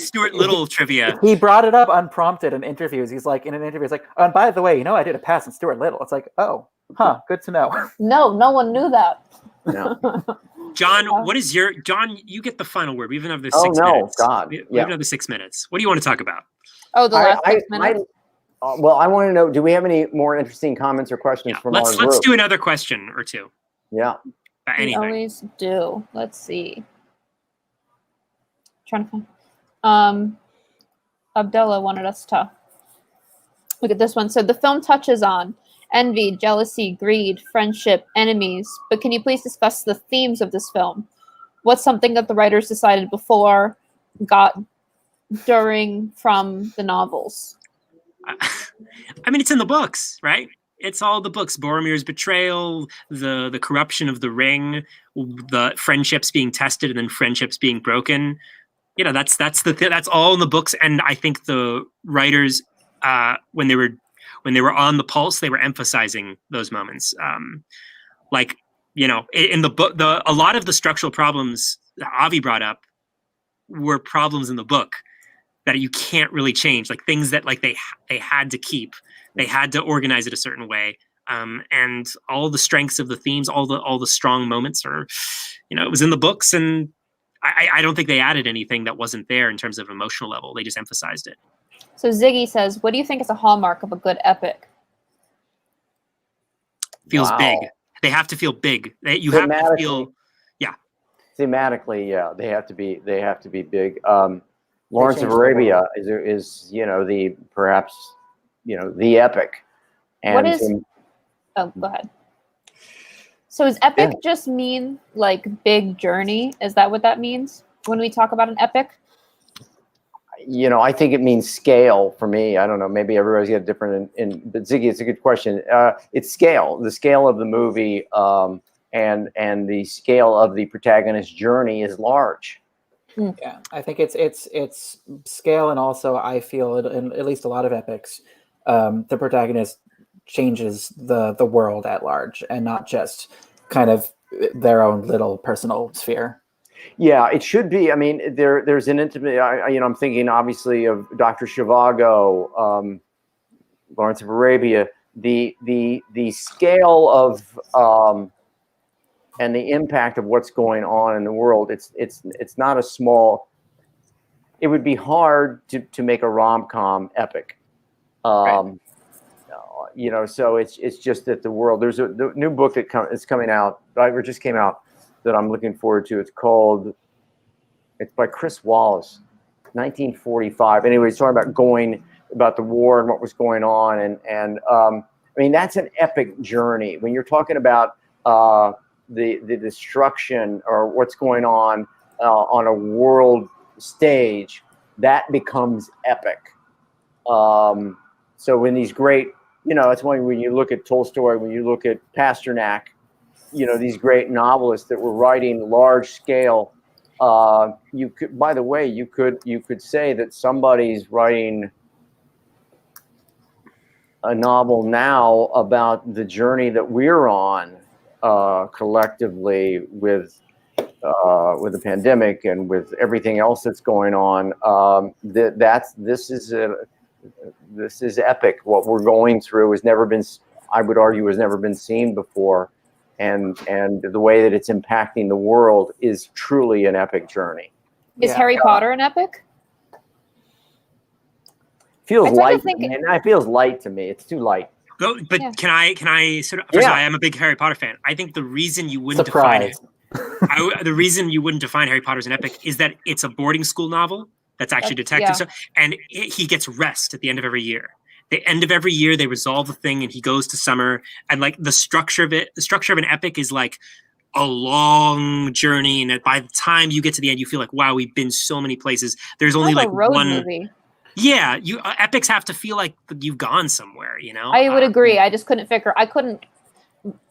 Stuart Little trivia? He brought it up unprompted in interviews. He's like, in an interview, he's like, oh, and by the way, I did a pass on Stuart Little. It's like, oh, good to know. No one knew that. No. John, John, you get the final word. We have another Oh, 6 no, minutes. God. We have Yeah. another 6 minutes. What do you want to talk about? Oh, the last 6 minutes. Well, I want to know. Do we have any more interesting comments or questions from our Let's group? do another question or two. Yeah. About We anything. always do. Let's see. Trying to find. Abdullah wanted us to look at this one. So the film touches on envy, jealousy, greed, friendship, enemies. But can you please discuss the themes of this film? What's something that the writers decided before, got during, from the novels? I mean, it's in the books, right? It's all the books. Boromir's betrayal, the corruption of the ring, the friendships being tested and then friendships being broken. You know, that's all in the books. And I think the writers, when they were on the pulse, they were emphasizing those moments. Like, you know, in the book, a lot of the structural problems that Avi brought up were problems in the book that you can't really change, like things that like they had to keep. They had to organize it a certain way. And all the strengths of the themes, all the strong moments are, you know, it was in the books, and I don't think they added anything that wasn't there in terms of emotional level. They just emphasized it. So Ziggy says, what do you think is a hallmark of a good epic? Feels big. They have to feel big. You have to feel, yeah. Thematically, yeah, they have to be big. Lawrence of Arabia is you know, the perhaps, you know, the epic. And what is? Oh, go ahead. So does epic just mean like big journey? Is that what that means when we talk about an epic? You know, I think it means scale for me. I don't know. Maybe everybody's got different. But Ziggy, it's a good question. It's scale. The scale of the movie and the scale of the protagonist's journey is large. Yeah, I think it's scale, and also I feel in at least a lot of epics, the protagonist changes the world at large and not just kind of their own little personal sphere. Yeah, it should be. I mean, there's an intimate. You know, I'm thinking obviously of Dr. Zhivago, Lawrence of Arabia. The scale of and the impact of what's going on in the world. It's not a small. It would be hard to make a rom-com epic. Right. You know, so it's just that the world. There's the new book that is coming out. Or just came out, that I'm looking forward to. It's by Chris Wallace, 1945. Anyway, he's talking about the war and what was going on, and I mean, that's an epic journey. When you're talking about the destruction or what's going on a world stage, that becomes epic. So when these great, you know, it's when you look at Tolstoy, when you look at Pasternak, you know, these great novelists that were writing large scale. You could, by the way, you could say that somebody's writing a novel now about the journey that we're on collectively with the pandemic and with everything else that's going on. This is epic. What we're going through has never been, I would argue, has never been seen before. And the way that it's impacting the world is truly an epic journey. Is Harry Potter an epic? Feels light. It feels light to me. It's too light. But can I sort of? First of all, I am a big Harry Potter fan. I think the reason you wouldn't define Harry Potter as an epic is that it's a boarding school novel that's actually detective stuff, and he gets rest at the end of every year. The end of every year, they resolve the thing, and he goes to summer. And like the structure of an epic is like a long journey, and by the time you get to the end, you feel like, wow, we've been so many places. There's only like one movie. Yeah, epics have to feel like you've gone somewhere. You know, I would agree. I just couldn't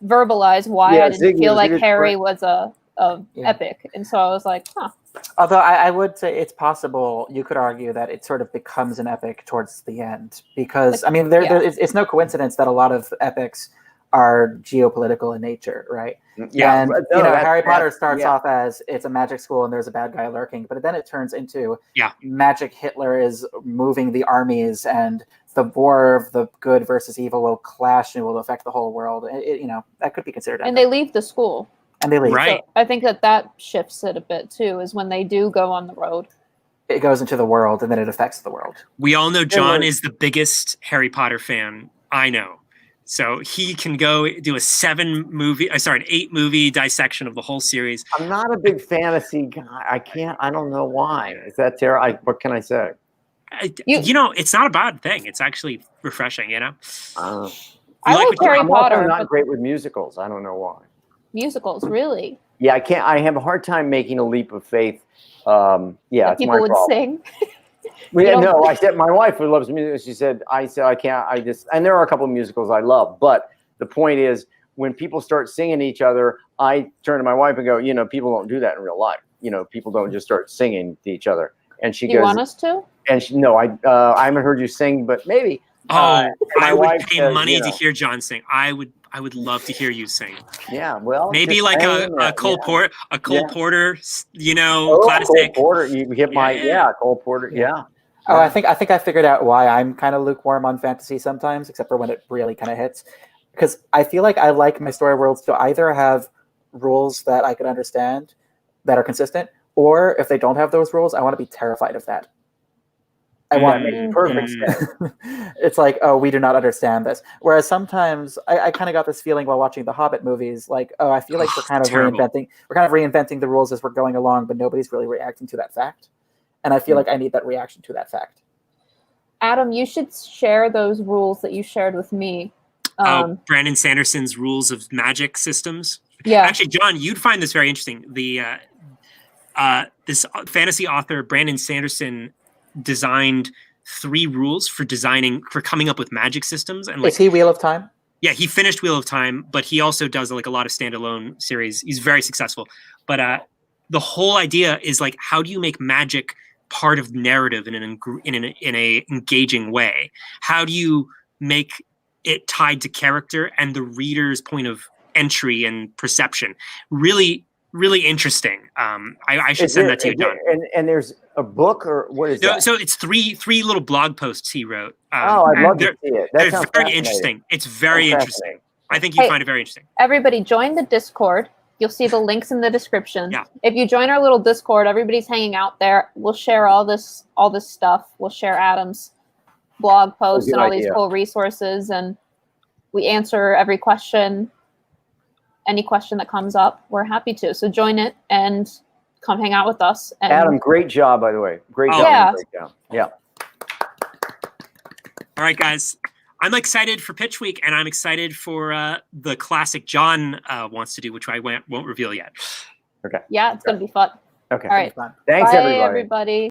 verbalize why I didn't feel like Harry was a epic, and so I was like, huh. Although I would say it's possible, you could argue that it sort of becomes an epic towards the end, because I mean, it's no coincidence that a lot of epics are geopolitical in nature, right? Yeah, and Harry Potter starts off as it's a magic school and there's a bad guy lurking, but then it turns into magic Hitler is moving the armies, and the war of the good versus evil will clash and will affect the whole world. That could be considered epic. And they leave the school. And they leave. Right. So I think that shifts it a bit too, is when they do go on the road. It goes into the world and then it affects the world. We all know John is the biggest Harry Potter fan I know. So he can go do an 8 movie dissection of the whole series. I'm not a big fantasy guy. I don't know why. Is that terrible? What can I say? It's not a bad thing. It's actually refreshing, I like like what you- Harry I'm also Potter, not but great with musicals. I don't know why. musicals, really? Yeah, I can't. I have a hard time making a leap of faith. Yeah, That it's my people would problem. sing. Well, You yeah, don't- no, I said my wife who loves music. She said, I said I can't. I just, and there are a couple of musicals I love, but the point is, when people start singing to each other, I turn to my wife and go, you know, people don't do that in real life. You know, people don't just start singing to each other. And she Do you goes, want us to? and she, no, I haven't heard you sing, but maybe. Oh, and my I would wife pay says, money you to know, hear John sing. I would love to hear you sing. Yeah, well, Maybe just like saying a that, Cole yeah. Porter, Yeah. you know, Oh, classic. Cole Porter, you hit my Yeah. Cole Porter, yeah. Oh, I think I figured out why I'm kind of lukewarm on fantasy sometimes, except for when it really kind of hits. Because I feel like I like my story worlds to either have rules that I can understand that are consistent, or if they don't have those rules, I want to be terrified of that. I want That makes perfect sense. It's like, oh, we do not understand this. Whereas sometimes I kind of got this feeling while watching the Hobbit movies, like, oh, I feel like we're kind of terrible. reinventing the rules as we're going along, but nobody's really reacting to that fact. And I feel like I need that reaction to that fact. Adam, you should share those rules that you shared with me. Brandon Sanderson's rules of magic systems. Yeah. Actually, John, you'd find this very interesting. This fantasy author Brandon Sanderson designed 3 rules for coming up with magic systems. And like, is he Wheel of Time? Yeah, he finished Wheel of Time, but he also does like a lot of standalone series. He's very successful. But the whole idea is like, how do you make magic part of narrative in a engaging way? How do you make it tied to character and the reader's point of entry and perception? Really, really interesting. I should send that to you, John. And there's a book, or what is that? So it's three little blog posts he wrote. I'd love to see it. That They're sounds very fascinating. interesting. It's very That's interesting. I think you Hey, find it very interesting. Everybody, join the Discord. You'll see the links in the description. Yeah. If you join our little Discord, everybody's hanging out there. We'll share all this stuff. We'll share Adam's blog posts good and all these idea. cool resources, and we answer every question. Any question that comes up, we're happy to. So join it and come hang out with us. And Adam, great job, by the way. Great job. Yeah. Great job. Yeah. All right, guys. I'm excited for Pitch Week, and I'm excited for the classic John wants to do, which I won't reveal yet. Okay. yeah, it's going to be fun. Okay. All right. Thanks, Bye, everybody. everybody.